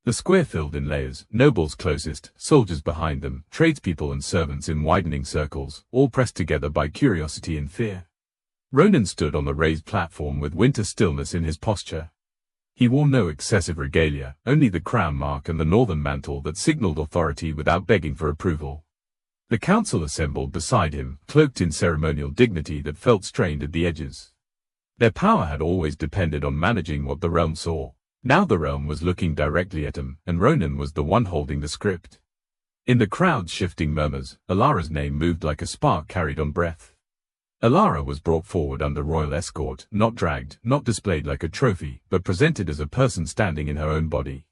The square filled in layers, nobles closest, soldiers behind them, tradespeople and servants in widening circles, all pressed together by curiosity and fear. Ronan stood on the raised platform with winter stillness in his posture. He wore no excessive regalia, only the crown mark and the northern mantle that signaled authority without begging for approval. The council assembled beside him, cloaked in ceremonial dignity that felt strained at the edges. Their power had always depended on managing what the realm saw. Now the realm was looking directly at him, and Ronan was the one holding the script. In the crowd's shifting murmurs, Alara's name moved like a spark carried on breath. Alara was brought forward under royal escort, not dragged, not displayed like a trophy, but presented as a person standing in her own body.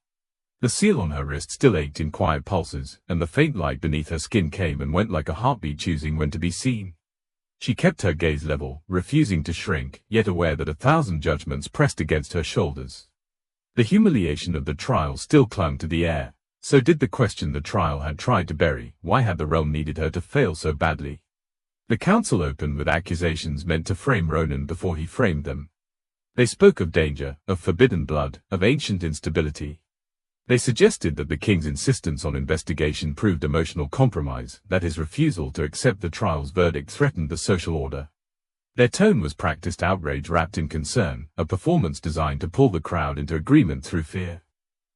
The seal on her wrist still ached in quiet pulses, and the faint light beneath her skin came and went like a heartbeat choosing when to be seen. She kept her gaze level, refusing to shrink, yet aware that 1,000 judgments pressed against her shoulders. The humiliation of the trial still clung to the air. So did the question the trial had tried to bury: why had the realm needed her to fail so badly? The council opened with accusations meant to frame Ronan before he framed them. They spoke of danger, of forbidden blood, of ancient instability. They suggested that the king's insistence on investigation proved emotional compromise, that his refusal to accept the trial's verdict threatened the social order. Their tone was practiced outrage wrapped in concern, a performance designed to pull the crowd into agreement through fear.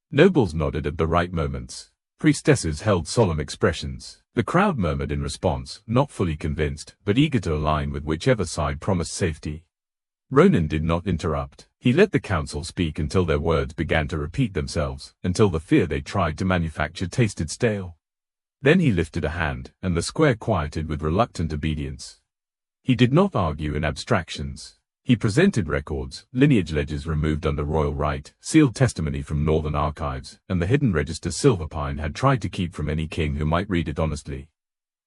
Nobles nodded at the right moments. Priestesses held solemn expressions. The crowd murmured in response, not fully convinced, but eager to align with whichever side promised safety. Ronan did not interrupt. He let the council speak until their words began to repeat themselves, until the fear they tried to manufacture tasted stale. Then he lifted a hand, and the square quieted with reluctant obedience. He did not argue in abstractions. He presented records, lineage ledgers removed under royal right, sealed testimony from northern archives, and the hidden register Silverpine had tried to keep from any king who might read it honestly.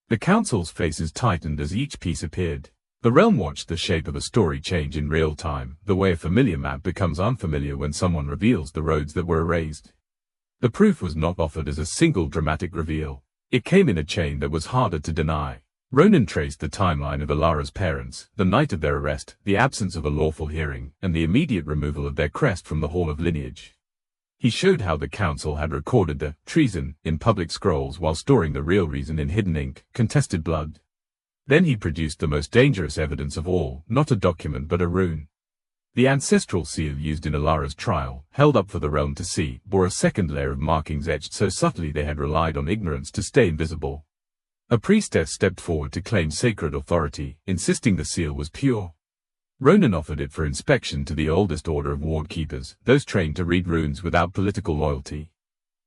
The council's faces tightened as each piece appeared. The realm watched the shape of a story change in real time, the way a familiar map becomes unfamiliar when someone reveals the roads that were erased. The proof was not offered as a single dramatic reveal. It came in a chain that was harder to deny. Ronan traced the timeline of Alara's parents, the night of their arrest, the absence of a lawful hearing, and the immediate removal of their crest from the Hall of Lineage. He showed how the council had recorded the treason in public scrolls while storing the real reason in hidden ink, contested blood. Then he produced the most dangerous evidence of all, not a document but a rune. The ancestral seal used in Alara's trial, held up for the realm to see, bore a second layer of markings etched so subtly they had relied on ignorance to stay invisible. A priestess stepped forward to claim sacred authority, insisting the seal was pure. Ronan offered it for inspection to the oldest order of ward keepers, those trained to read runes without political loyalty.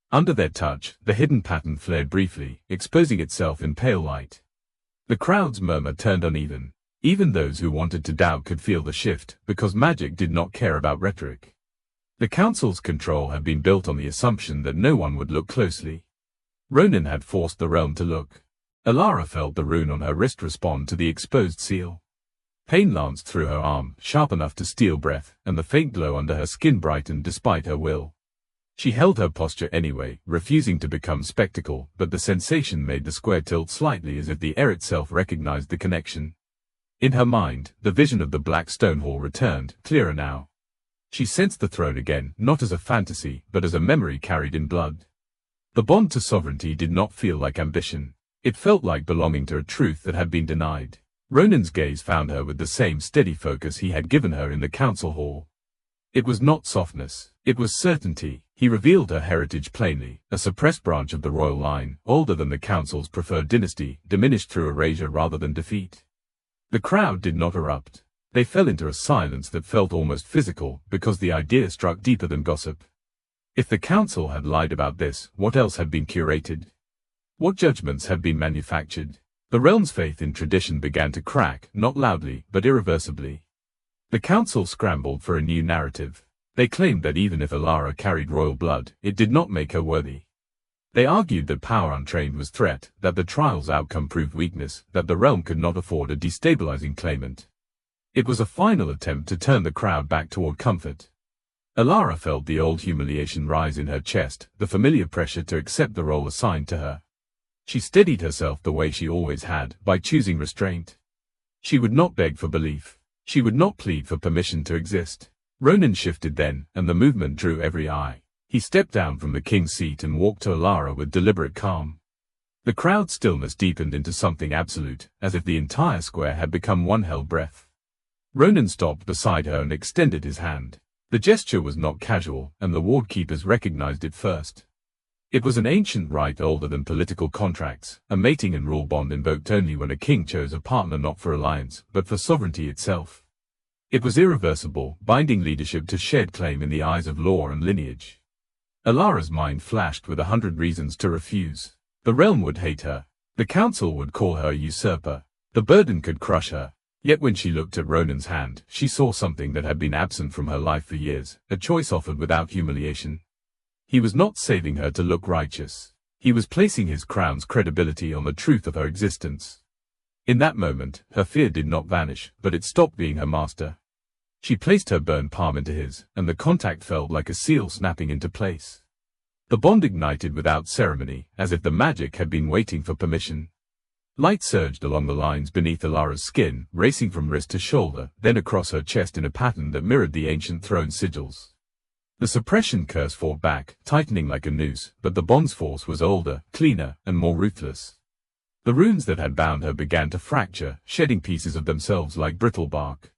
Under their touch, the hidden pattern flared briefly, exposing itself in pale light. The crowd's murmur turned uneven. Even those who wanted to doubt could feel the shift, because magic did not care about rhetoric. The council's control had been built on the assumption that no one would look closely. Ronan had forced the realm to look. Alara felt the rune on her wrist respond to the exposed seal. Pain lanced through her arm, sharp enough to steal breath, and the faint glow under her skin brightened despite her will. She held her posture anyway, refusing to become spectacle, but the sensation made the square tilt slightly as if the air itself recognized the connection. In her mind, the vision of the black stone hall returned, clearer now. She sensed the throne again, not as a fantasy, but as a memory carried in blood. The bond to sovereignty did not feel like ambition. It felt like belonging to a truth that had been denied. Ronan's gaze found her with the same steady focus he had given her in the council hall. It was not softness, it was certainty. He revealed her heritage plainly, a suppressed branch of the royal line, older than the council's preferred dynasty, diminished through erasure rather than defeat. The crowd did not erupt. They fell into a silence that felt almost physical, because the idea struck deeper than gossip. If the council had lied about this, what else had been curated? What judgments had been manufactured? The realm's faith in tradition began to crack, not loudly, but irreversibly. The council scrambled for a new narrative. They claimed that even if Alara carried royal blood, it did not make her worthy. They argued that power untrained was threat, that the trial's outcome proved weakness, that the realm could not afford a destabilizing claimant. It was a final attempt to turn the crowd back toward comfort. Alara felt the old humiliation rise in her chest, the familiar pressure to accept the role assigned to her. She steadied herself the way she always had, by choosing restraint. She would not beg for belief. She would not plead for permission to exist. Ronan shifted then, and the movement drew every eye. He stepped down from the king's seat and walked to Alara with deliberate calm. The crowd's stillness deepened into something absolute, as if the entire square had become one held breath. Ronan stopped beside her and extended his hand. The gesture was not casual, and the ward keepers recognized it first. It was an ancient rite older than political contracts, a mating and rule bond invoked only when a king chose a partner not for alliance, but for sovereignty itself. It was irreversible, binding leadership to shared claim in the eyes of law and lineage. Alara's mind flashed with 100 reasons to refuse. The realm would hate her. The council would call her a usurper. The burden could crush her. Yet when she looked at Ronan's hand, she saw something that had been absent from her life for years, a choice offered without humiliation. He was not saving her to look righteous. He was placing his crown's credibility on the truth of her existence. In that moment, her fear did not vanish, but it stopped being her master. She placed her burned palm into his, and the contact felt like a seal snapping into place. The bond ignited without ceremony, as if the magic had been waiting for permission. Light surged along the lines beneath Alara's skin, racing from wrist to shoulder, then across her chest in a pattern that mirrored the ancient throne sigils. The suppression curse fought back, tightening like a noose, but the bond's force was older, cleaner, and more ruthless. The runes that had bound her began to fracture, shedding pieces of themselves like brittle bark.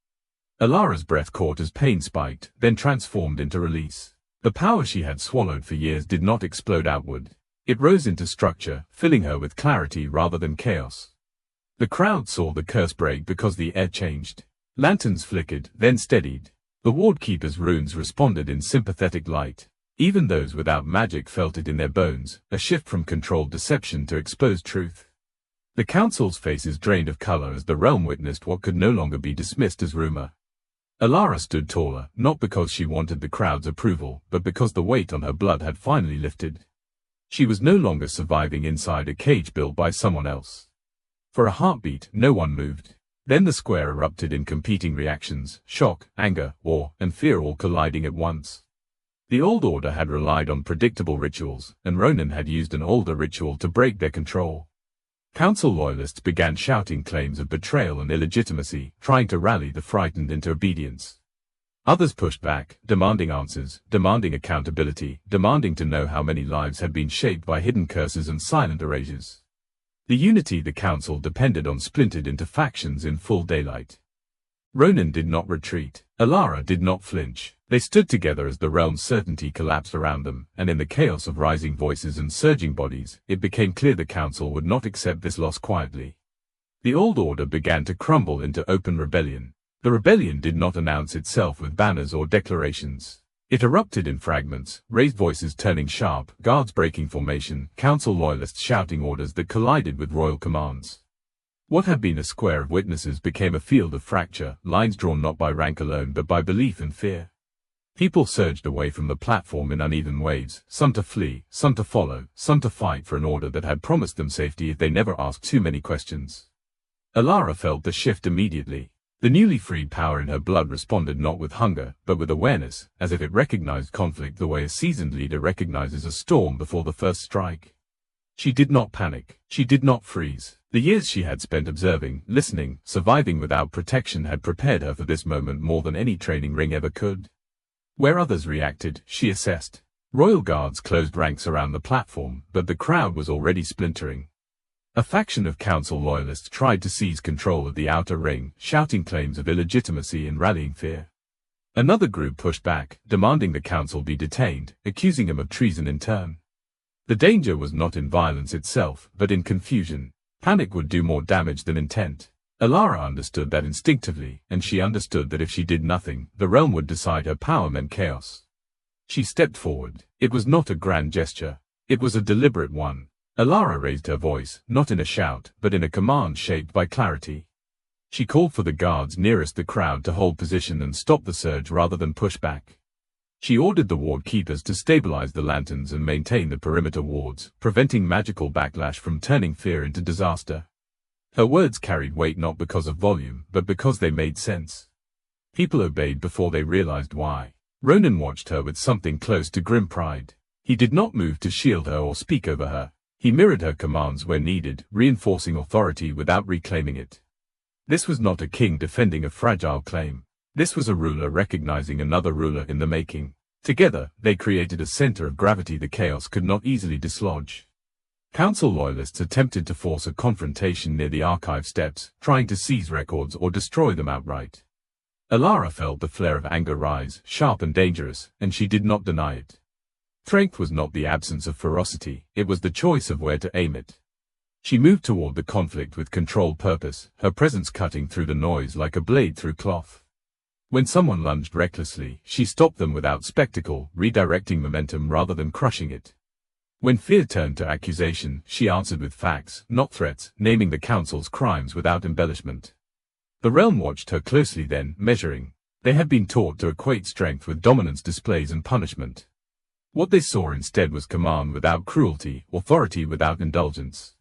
Alara's breath caught as pain spiked, then transformed into release. The power she had swallowed for years did not explode outward. It rose into structure, filling her with clarity rather than chaos. The crowd saw the curse break because the air changed. Lanterns flickered, then steadied. The ward keeper's runes responded in sympathetic light. Even those without magic felt it in their bones, a shift from controlled deception to exposed truth. The council's faces drained of color as the realm witnessed what could no longer be dismissed as rumor. Alara stood taller, not because she wanted the crowd's approval, but because the weight on her blood had finally lifted. She was no longer surviving inside a cage built by someone else. For a heartbeat, no one moved. Then the square erupted in competing reactions, shock, anger, awe, and fear all colliding at once. The old order had relied on predictable rituals, and Ronan had used an older ritual to break their control. Council loyalists began shouting claims of betrayal and illegitimacy, trying to rally the frightened into obedience. Others pushed back, demanding answers, demanding accountability, demanding to know how many lives had been shaped by hidden curses and silent erasures. The unity the council depended on splintered into factions in full daylight. Ronan did not retreat. Alara did not flinch. They stood together as the realm's certainty collapsed around them, and in the chaos of rising voices and surging bodies, it became clear the council would not accept this loss quietly. The old order began to crumble into open rebellion. The rebellion did not announce itself with banners or declarations. It erupted in fragments, raised voices turning sharp, guards breaking formation, council loyalists shouting orders that collided with royal commands. What had been a square of witnesses became a field of fracture, lines drawn not by rank alone but by belief and fear. People surged away from the platform in uneven waves, some to flee, some to follow, some to fight for an order that had promised them safety if they never asked too many questions. Alara felt the shift immediately. The newly freed power in her blood responded not with hunger, but with awareness, as if it recognized conflict the way a seasoned leader recognizes a storm before the first strike. She did not panic. She did not freeze. The years she had spent observing, listening, surviving without protection had prepared her for this moment more than any training ring ever could. Where others reacted, she assessed. Royal guards closed ranks around the platform, but the crowd was already splintering. A faction of council loyalists tried to seize control of the outer ring, shouting claims of illegitimacy and rallying fear. Another group pushed back, demanding the council be detained, accusing him of treason in turn. The danger was not in violence itself, but in confusion. Panic would do more damage than intent. Alara understood that instinctively, and she understood that if she did nothing, the realm would decide her power meant chaos. She stepped forward. It was not a grand gesture. It was a deliberate one. Alara raised her voice, not in a shout, but in a command shaped by clarity. She called for the guards nearest the crowd to hold position and stop the surge rather than push back. She ordered the ward keepers to stabilize the lanterns and maintain the perimeter wards, preventing magical backlash from turning fear into disaster. Her words carried weight not because of volume, but because they made sense. People obeyed before they realized why. Ronan watched her with something close to grim pride. He did not move to shield her or speak over her. He mirrored her commands where needed, reinforcing authority without reclaiming it. This was not a king defending a fragile claim. This was a ruler recognizing another ruler in the making. Together, they created a center of gravity the chaos could not easily dislodge. Council loyalists attempted to force a confrontation near the archive steps, trying to seize records or destroy them outright. Alara felt the flare of anger rise, sharp and dangerous, and she did not deny it. Strength was not the absence of ferocity, it was the choice of where to aim it. She moved toward the conflict with controlled purpose, her presence cutting through the noise like a blade through cloth. When someone lunged recklessly, she stopped them without spectacle, redirecting momentum rather than crushing it. When fear turned to accusation, she answered with facts, not threats, naming the council's crimes without embellishment. The realm watched her closely then, measuring. They had been taught to equate strength with dominance displays and punishment. What they saw instead was command without cruelty, authority without indulgence.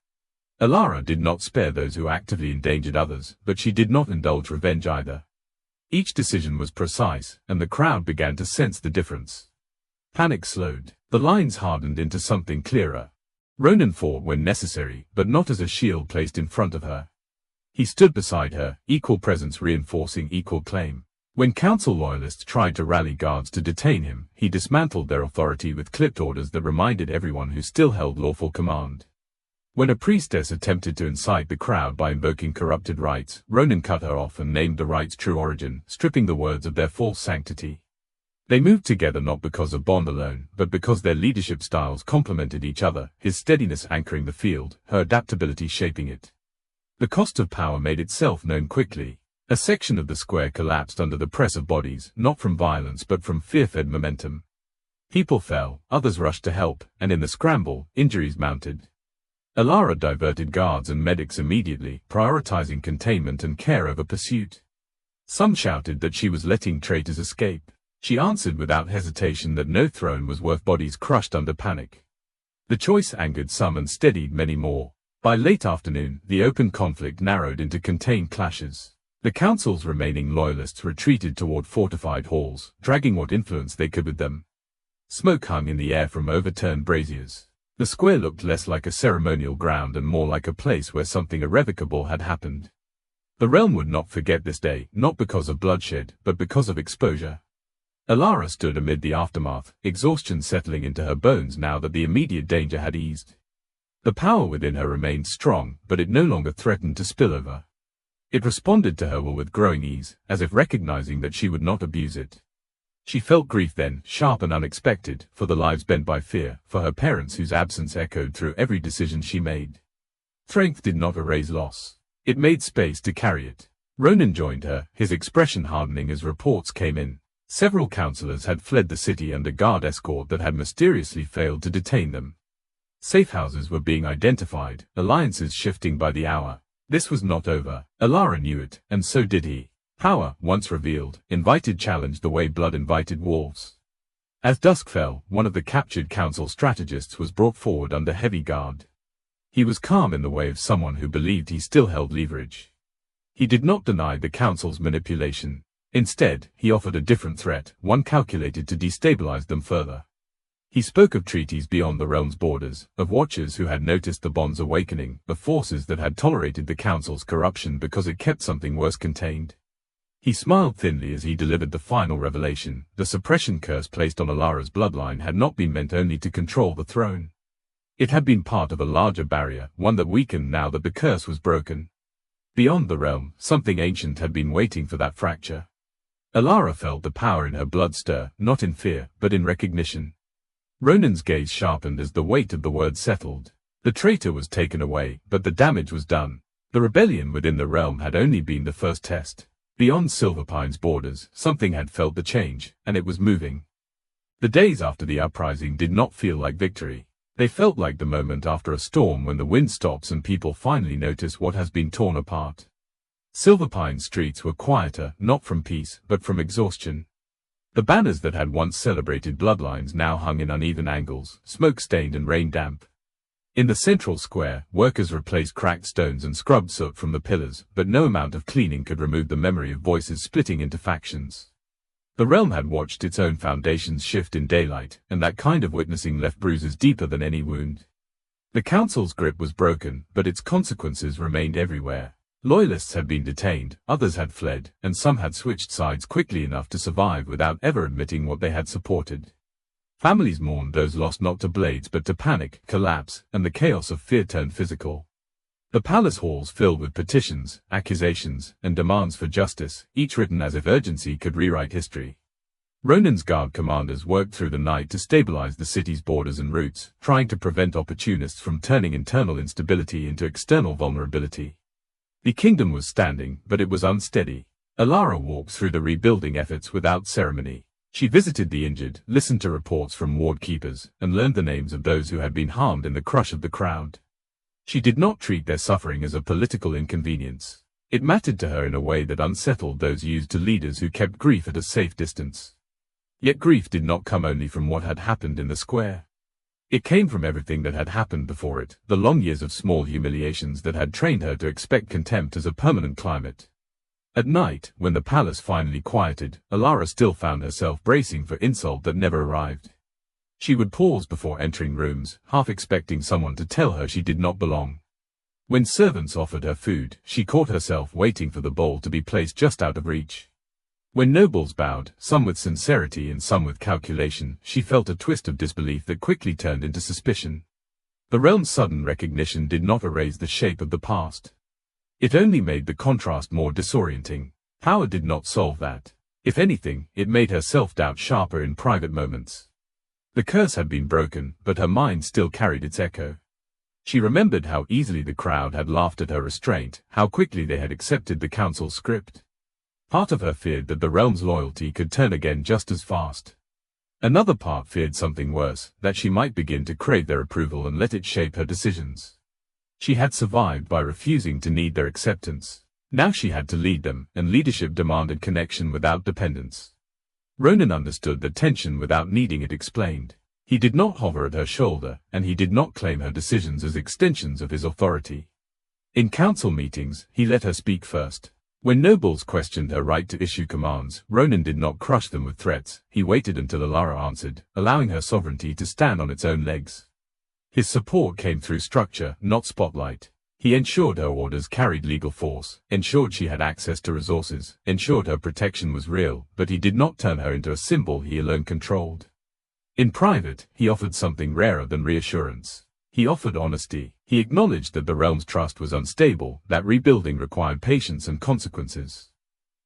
Alara did not spare those who actively endangered others, but she did not indulge revenge either. Each decision was precise, and the crowd began to sense the difference. Panic slowed. The lines hardened into something clearer. Ronan fought when necessary, but not as a shield placed in front of her. He stood beside her, equal presence reinforcing equal claim. When council loyalists tried to rally guards to detain him, he dismantled their authority with clipped orders that reminded everyone who still held lawful command. When a priestess attempted to incite the crowd by invoking corrupted rites, Ronan cut her off and named the rite's true origin, stripping the words of their false sanctity. They moved together not because of bond alone, but because their leadership styles complemented each other, his steadiness anchoring the field, her adaptability shaping it. The cost of power made itself known quickly. A section of the square collapsed under the press of bodies, not from violence but from fear-fed momentum. People fell, others rushed to help, and in the scramble, injuries mounted. Alara diverted guards and medics immediately, prioritizing containment and care over pursuit. Some shouted that she was letting traitors escape. She answered without hesitation that no throne was worth bodies crushed under panic. The choice angered some and steadied many more. By late afternoon, the open conflict narrowed into contained clashes. The council's remaining loyalists retreated toward fortified halls, dragging what influence they could with them. Smoke hung in the air from overturned braziers. The square looked less like a ceremonial ground and more like a place where something irrevocable had happened. The realm would not forget this day, not because of bloodshed, but because of exposure. Alara stood amid the aftermath, exhaustion settling into her bones now that the immediate danger had eased. The power within her remained strong, but it no longer threatened to spill over. It responded to her will with growing ease, as if recognizing that she would not abuse it. She felt grief then, sharp and unexpected, for the lives bent by fear, for her parents whose absence echoed through every decision she made. Strength did not erase loss. It made space to carry it. Ronan joined her, his expression hardening as reports came in. Several councillors had fled the city under guard escort that had mysteriously failed to detain them. Safe houses were being identified, alliances shifting by the hour. This was not over. Alara knew it, and so did he. Power, once revealed, invited challenge the way blood invited wolves. As dusk fell, one of the captured council strategists was brought forward under heavy guard. He was calm in the way of someone who believed he still held leverage. He did not deny the council's manipulation. Instead, he offered a different threat, one calculated to destabilize them further. He spoke of treaties beyond the realm's borders, of watchers who had noticed the bond's awakening, of forces that had tolerated the council's corruption because it kept something worse contained. He smiled thinly as he delivered the final revelation. The suppression curse placed on Alara's bloodline had not been meant only to control the throne. It had been part of a larger barrier, one that weakened now that the curse was broken. Beyond the realm, something ancient had been waiting for that fracture. Alara felt the power in her blood stir, not in fear, but in recognition. Ronan's gaze sharpened as the weight of the word settled. The traitor was taken away, but the damage was done. The rebellion within the realm had only been the first test. Beyond Silverpine's borders, something had felt the change, and it was moving. The days after the uprising did not feel like victory. They felt like the moment after a storm when the wind stops and people finally notice what has been torn apart. Silverpine streets were quieter, not from peace, but from exhaustion. The banners that had once celebrated bloodlines now hung in uneven angles, smoke-stained and rain-damp. In the central square, workers replaced cracked stones and scrubbed soot from the pillars, but no amount of cleaning could remove the memory of voices splitting into factions. The realm had watched its own foundations shift in daylight, and that kind of witnessing left bruises deeper than any wound. The council's grip was broken, but its consequences remained everywhere. Loyalists had been detained, others had fled, and some had switched sides quickly enough to survive without ever admitting what they had supported. Families mourned those lost not to blades but to panic, collapse, and the chaos of fear turned physical. The palace halls filled with petitions, accusations, and demands for justice, each written as if urgency could rewrite history. Ronan's guard commanders worked through the night to stabilize the city's borders and routes, trying to prevent opportunists from turning internal instability into external vulnerability. The kingdom was standing, but it was unsteady. Alara walked through the rebuilding efforts without ceremony. She visited the injured, listened to reports from ward keepers, and learned the names of those who had been harmed in the crush of the crowd. She did not treat their suffering as a political inconvenience. It mattered to her in a way that unsettled those used to leaders who kept grief at a safe distance. Yet grief did not come only from what had happened in the square. It came from everything that had happened before it, the long years of small humiliations that had trained her to expect contempt as a permanent climate. At night, when the palace finally quieted, Alara still found herself bracing for insult that never arrived. She would pause before entering rooms, half expecting someone to tell her she did not belong. When servants offered her food, she caught herself waiting for the bowl to be placed just out of reach. When nobles bowed, some with sincerity and some with calculation, she felt a twist of disbelief that quickly turned into suspicion. The realm's sudden recognition did not erase the shape of the past. It only made the contrast more disorienting. Power did not solve that. If anything, it made her self-doubt sharper in private moments. The curse had been broken, but her mind still carried its echo. She remembered how easily the crowd had laughed at her restraint, how quickly they had accepted the council's script. Part of her feared that the realm's loyalty could turn again just as fast. Another part feared something worse, that she might begin to crave their approval and let it shape her decisions. She had survived by refusing to need their acceptance. Now she had to lead them, and leadership demanded connection without dependence. Ronan understood the tension without needing it explained. He did not hover at her shoulder, and he did not claim her decisions as extensions of his authority. In council meetings, he let her speak first. When nobles questioned her right to issue commands, Ronan did not crush them with threats. He waited until Alara answered, allowing her sovereignty to stand on its own legs. His support came through structure, not spotlight. He ensured her orders carried legal force, ensured she had access to resources, ensured her protection was real, but he did not turn her into a symbol he alone controlled. In private, he offered something rarer than reassurance. He offered honesty. He acknowledged that the realm's trust was unstable, that rebuilding required patience and consequences.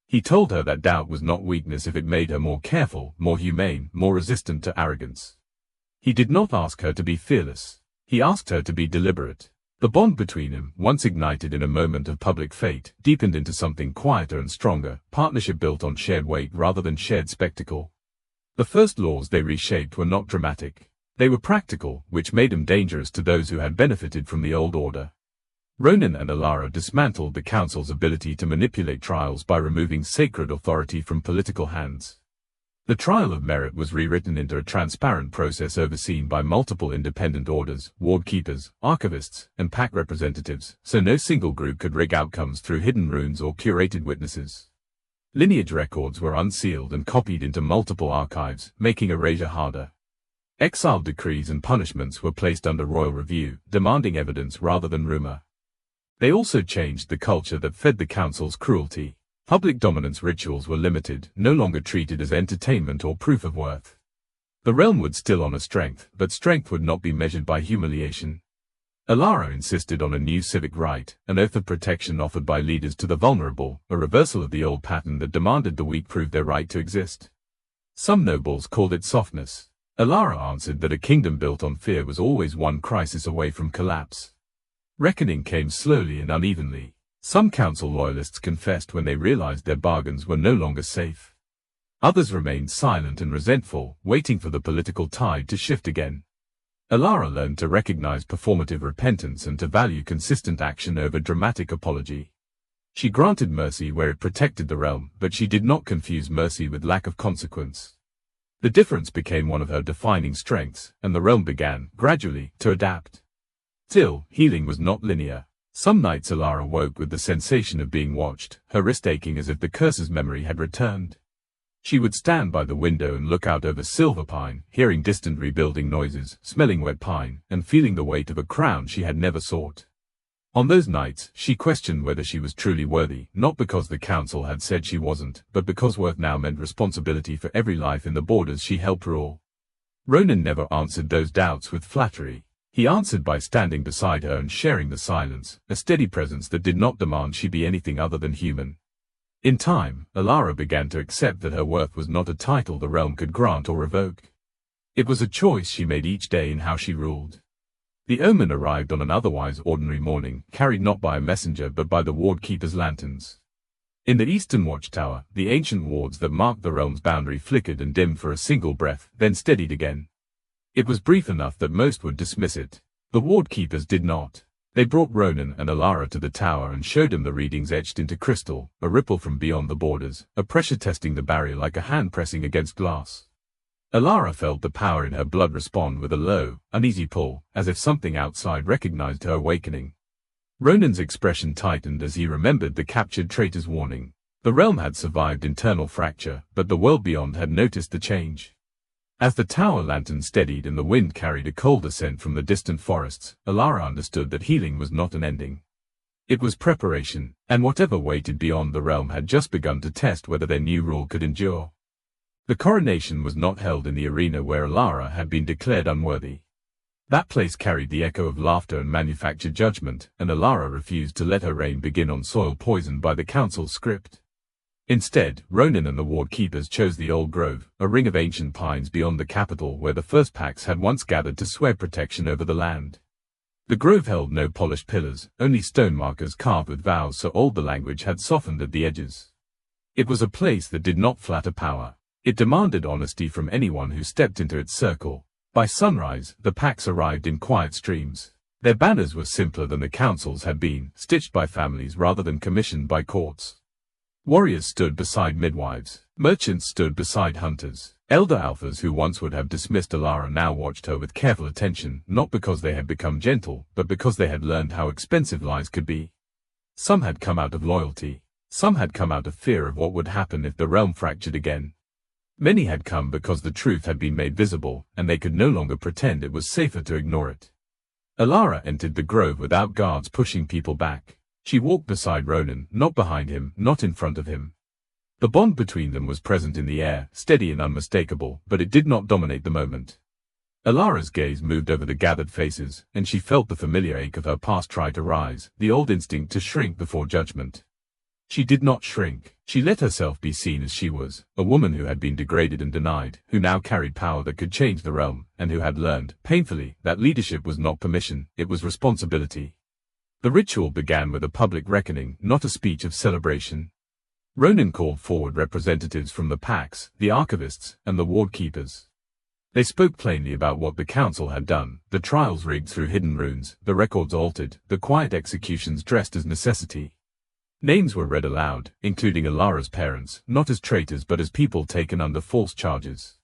He told her that doubt was not weakness if it made her more careful, more humane, more resistant to arrogance. He did not ask her to be fearless. He asked her to be deliberate. The bond between them, once ignited in a moment of public fate, deepened into something quieter and stronger, partnership built on shared weight rather than shared spectacle. The first laws they reshaped were not dramatic. They were practical, which made them dangerous to those who had benefited from the old order. Ronan and Alara dismantled the council's ability to manipulate trials by removing sacred authority from political hands. The trial of merit was rewritten into a transparent process overseen by multiple independent orders, ward keepers, archivists, and pack representatives, so no single group could rig outcomes through hidden runes or curated witnesses. Lineage records were unsealed and copied into multiple archives, making erasure harder. Exile decrees and punishments were placed under royal review, demanding evidence rather than rumor. They also changed the culture that fed the council's cruelty. Public dominance rituals were limited, no longer treated as entertainment or proof of worth. The realm would still honor strength, but strength would not be measured by humiliation. Alara insisted on a new civic right, an oath of protection offered by leaders to the vulnerable, a reversal of the old pattern that demanded the weak prove their right to exist. Some nobles called it softness. Alara answered that a kingdom built on fear was always one crisis away from collapse. Reckoning came slowly and unevenly. Some council loyalists confessed when they realized their bargains were no longer safe. Others remained silent and resentful, waiting for the political tide to shift again. Alara learned to recognize performative repentance and to value consistent action over dramatic apology. She granted mercy where it protected the realm, but she did not confuse mercy with lack of consequence. The difference became one of her defining strengths, and the realm began, gradually, to adapt. Still, healing was not linear. Some nights Alara woke with the sensation of being watched, her wrist aching as if the curse's memory had returned. She would stand by the window and look out over Silver Pine, hearing distant rebuilding noises, smelling wet pine, and feeling the weight of a crown she had never sought. On those nights, she questioned whether she was truly worthy, not because the council had said she wasn't, but because worth now meant responsibility for every life in the borders she helped rule. Ronan never answered those doubts with flattery. He answered by standing beside her and sharing the silence, a steady presence that did not demand she be anything other than human. In time, Alara began to accept that her worth was not a title the realm could grant or revoke. It was a choice she made each day in how she ruled. The omen arrived on an otherwise ordinary morning, carried not by a messenger but by the ward keeper's lanterns. In the eastern watchtower, the ancient wards that marked the realm's boundary flickered and dimmed for a single breath, then steadied again. It was brief enough that most would dismiss it. The ward keepers did not. They brought Ronan and Alara to the tower and showed him the readings etched into crystal, a ripple from beyond the borders, a pressure testing the barrier like a hand pressing against glass. Alara felt the power in her blood respond with a low, uneasy pull, as if something outside recognized her awakening. Ronan's expression tightened as he remembered the captured traitor's warning. The realm had survived internal fracture, but the world beyond had noticed the change. As the tower lantern steadied and the wind carried a colder scent from the distant forests, Alara understood that healing was not an ending. It was preparation, and whatever waited beyond the realm had just begun to test whether their new rule could endure. The coronation was not held in the arena where Alara had been declared unworthy. That place carried the echo of laughter and manufactured judgment, and Alara refused to let her reign begin on soil poisoned by the council's script. Instead, Ronan and the ward keepers chose the old grove, a ring of ancient pines beyond the capital where the first packs had once gathered to swear protection over the land. The grove held no polished pillars, only stone markers carved with vows so old the language had softened at the edges. It was a place that did not flatter power. It demanded honesty from anyone who stepped into its circle. By sunrise, the packs arrived in quiet streams. Their banners were simpler than the council's had been, stitched by families rather than commissioned by courts. Warriors stood beside midwives. Merchants stood beside hunters. Elder alphas who once would have dismissed Alara now watched her with careful attention, not because they had become gentle, but because they had learned how expensive lies could be. Some had come out of loyalty. Some had come out of fear of what would happen if the realm fractured again. Many had come because the truth had been made visible, and they could no longer pretend it was safer to ignore it. Alara entered the grove without guards pushing people back. She walked beside Ronan, not behind him, not in front of him. The bond between them was present in the air, steady and unmistakable, but it did not dominate the moment. Alara's gaze moved over the gathered faces, and she felt the familiar ache of her past try to rise, the old instinct to shrink before judgment. She did not shrink. She let herself be seen as she was, a woman who had been degraded and denied, who now carried power that could change the realm, and who had learned, painfully, that leadership was not permission, it was responsibility. The ritual began with a public reckoning, not a speech of celebration. Ronan called forward representatives from the packs, the archivists, and the ward keepers. They spoke plainly about what the council had done, the trials rigged through hidden runes, the records altered, the quiet executions dressed as necessity. Names were read aloud, including Alara's parents, not as traitors but as people taken under false charges.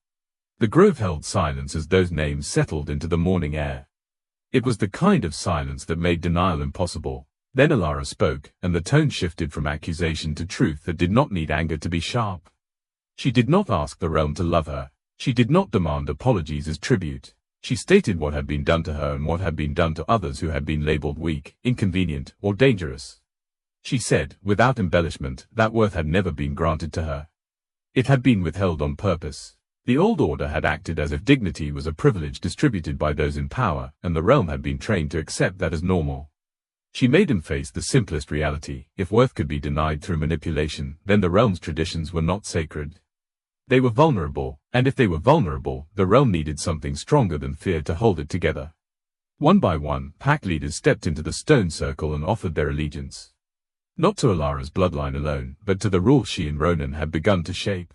The grove held silence as those names settled into the morning air. It was the kind of silence that made denial impossible. Then Alara spoke, and the tone shifted from accusation to truth that did not need anger to be sharp. She did not ask the realm to love her. She did not demand apologies as tribute. She stated what had been done to her and what had been done to others who had been labeled weak, inconvenient, or dangerous. She said, without embellishment, that worth had never been granted to her. It had been withheld on purpose. The old order had acted as if dignity was a privilege distributed by those in power, and the realm had been trained to accept that as normal. She made him face the simplest reality. If worth could be denied through manipulation, then the realm's traditions were not sacred. They were vulnerable, and if they were vulnerable, the realm needed something stronger than fear to hold it together. One by one, pack leaders stepped into the stone circle and offered their allegiance. Not to Alara's bloodline alone, but to the rule she and Ronan had begun to shape.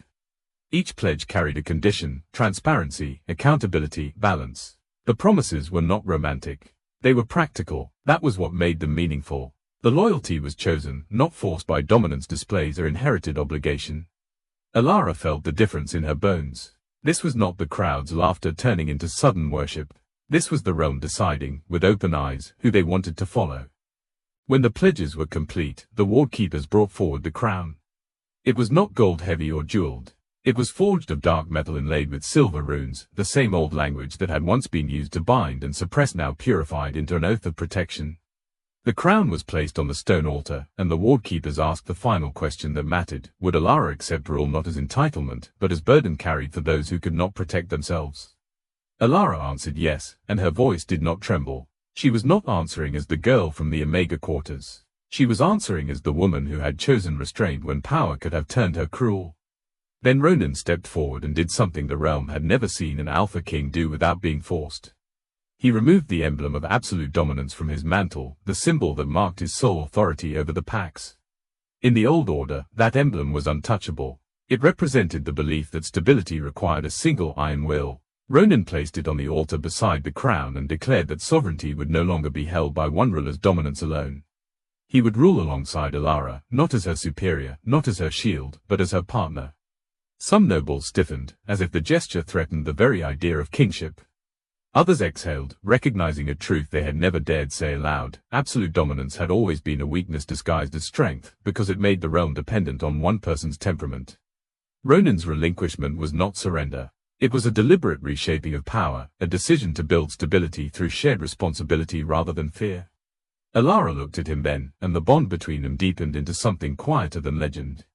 Each pledge carried a condition: transparency, accountability, balance. The promises were not romantic. They were practical. That was what made them meaningful. The loyalty was chosen, not forced by dominance displays or inherited obligation. Alara felt the difference in her bones. This was not the crowd's laughter turning into sudden worship. This was the realm deciding, with open eyes, who they wanted to follow. When the pledges were complete, the ward keepers brought forward the crown. It was not gold-heavy or jeweled. It was forged of dark metal inlaid with silver runes, the same old language that had once been used to bind and suppress now purified into an oath of protection. The crown was placed on the stone altar, and the ward keepers asked the final question that mattered: would Alara accept rule not as entitlement, but as burden carried for those who could not protect themselves? Alara answered yes, and her voice did not tremble. She was not answering as the girl from the Omega quarters. She was answering as the woman who had chosen restraint when power could have turned her cruel. Then Ronan stepped forward and did something the realm had never seen an Alpha King do without being forced. He removed the emblem of absolute dominance from his mantle, the symbol that marked his sole authority over the packs. In the old order, that emblem was untouchable. It represented the belief that stability required a single iron will. Ronan placed it on the altar beside the crown and declared that sovereignty would no longer be held by one ruler's dominance alone. He would rule alongside Alara, not as her superior, not as her shield, but as her partner. Some nobles stiffened, as if the gesture threatened the very idea of kingship. Others exhaled, recognizing a truth they had never dared say aloud: absolute dominance had always been a weakness disguised as strength, because it made the realm dependent on one person's temperament. Ronan's relinquishment was not surrender. It was a deliberate reshaping of power, a decision to build stability through shared responsibility rather than fear. Alara looked at him then, and the bond between them deepened into something quieter than legend.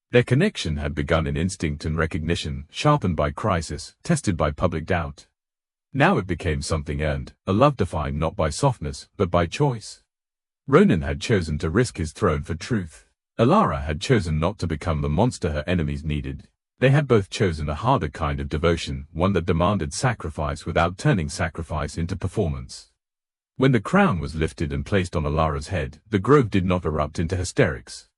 Their connection had begun in instinct and recognition, sharpened by crisis, tested by public doubt. Now it became something earned, a love defined not by softness, but by choice. Ronan had chosen to risk his throne for truth. Alara had chosen not to become the monster her enemies needed. They had both chosen a harder kind of devotion, one that demanded sacrifice without turning sacrifice into performance. When the crown was lifted and placed on Alara's head, the grove did not erupt into hysterics.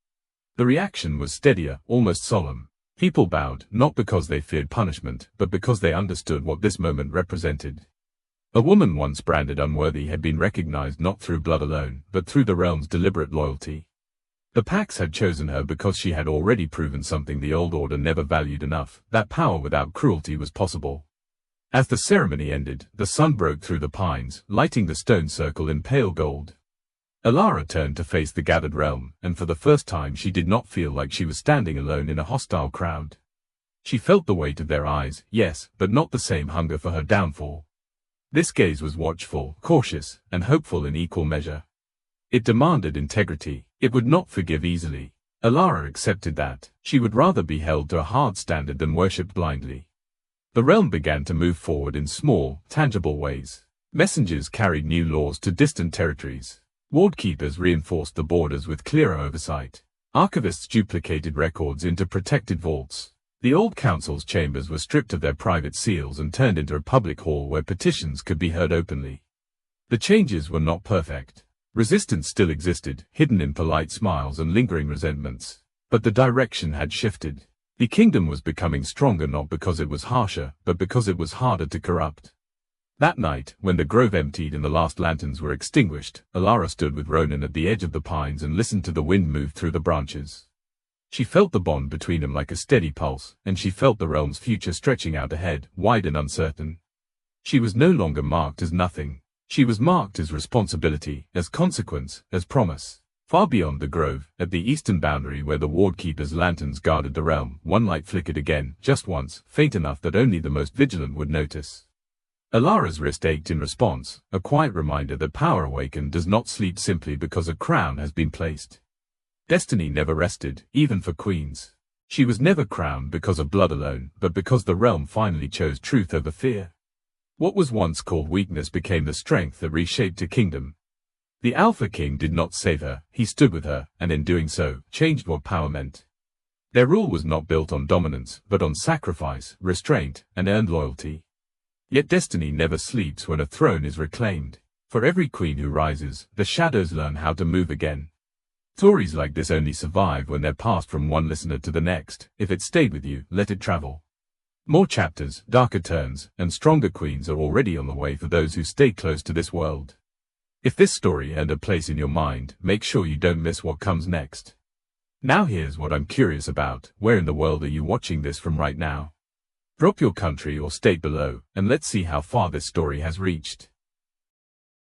The reaction was steadier, almost solemn. People bowed, not because they feared punishment, but because they understood what this moment represented. A woman once branded unworthy had been recognized not through blood alone, but through the realm's deliberate loyalty. The Pax had chosen her because she had already proven something the old order never valued enough: that power without cruelty was possible. As the ceremony ended, the sun broke through the pines, lighting the stone circle in pale gold. Alara turned to face the gathered realm, and for the first time she did not feel like she was standing alone in a hostile crowd. She felt the weight of their eyes, yes, but not the same hunger for her downfall. This gaze was watchful, cautious, and hopeful in equal measure. It demanded integrity. It would not forgive easily. Alara accepted that. She would rather be held to a hard standard than worshipped blindly. The realm began to move forward in small, tangible ways. Messengers carried new laws to distant territories. Ward keepers reinforced the borders with clearer oversight. Archivists duplicated records into protected vaults. The old council's chambers were stripped of their private seals and turned into a public hall where petitions could be heard openly. The changes were not perfect. Resistance still existed, hidden in polite smiles and lingering resentments. But the direction had shifted. The kingdom was becoming stronger not because it was harsher, but because it was harder to corrupt. That night, when the grove emptied and the last lanterns were extinguished, Alara stood with Ronan at the edge of the pines and listened to the wind move through the branches. She felt the bond between them like a steady pulse, and she felt the realm's future stretching out ahead, wide and uncertain. She was no longer marked as nothing. She was marked as responsibility, as consequence, as promise. Far beyond the grove, at the eastern boundary where the ward keepers' lanterns guarded the realm, one light flickered again, just once, faint enough that only the most vigilant would notice. Alara's wrist ached in response, a quiet reminder that power awakened does not sleep simply because a crown has been placed. Destiny never rested, even for queens. She was never crowned because of blood alone, but because the realm finally chose truth over fear. What was once called weakness became the strength that reshaped a kingdom. The Alpha King did not save her, he stood with her, and in doing so, changed what power meant. Their rule was not built on dominance, but on sacrifice, restraint, and earned loyalty. Yet destiny never sleeps when a throne is reclaimed. For every queen who rises, the shadows learn how to move again. Stories like this only survive when they're passed from one listener to the next. If it stayed with you, let it travel. More chapters, darker turns, and stronger queens are already on the way for those who stay close to this world. If this story earned a place in your mind, make sure you don't miss what comes next. Now here's what I'm curious about: where in the world are you watching this from right now? Drop your country or state below, and let's see how far this story has reached.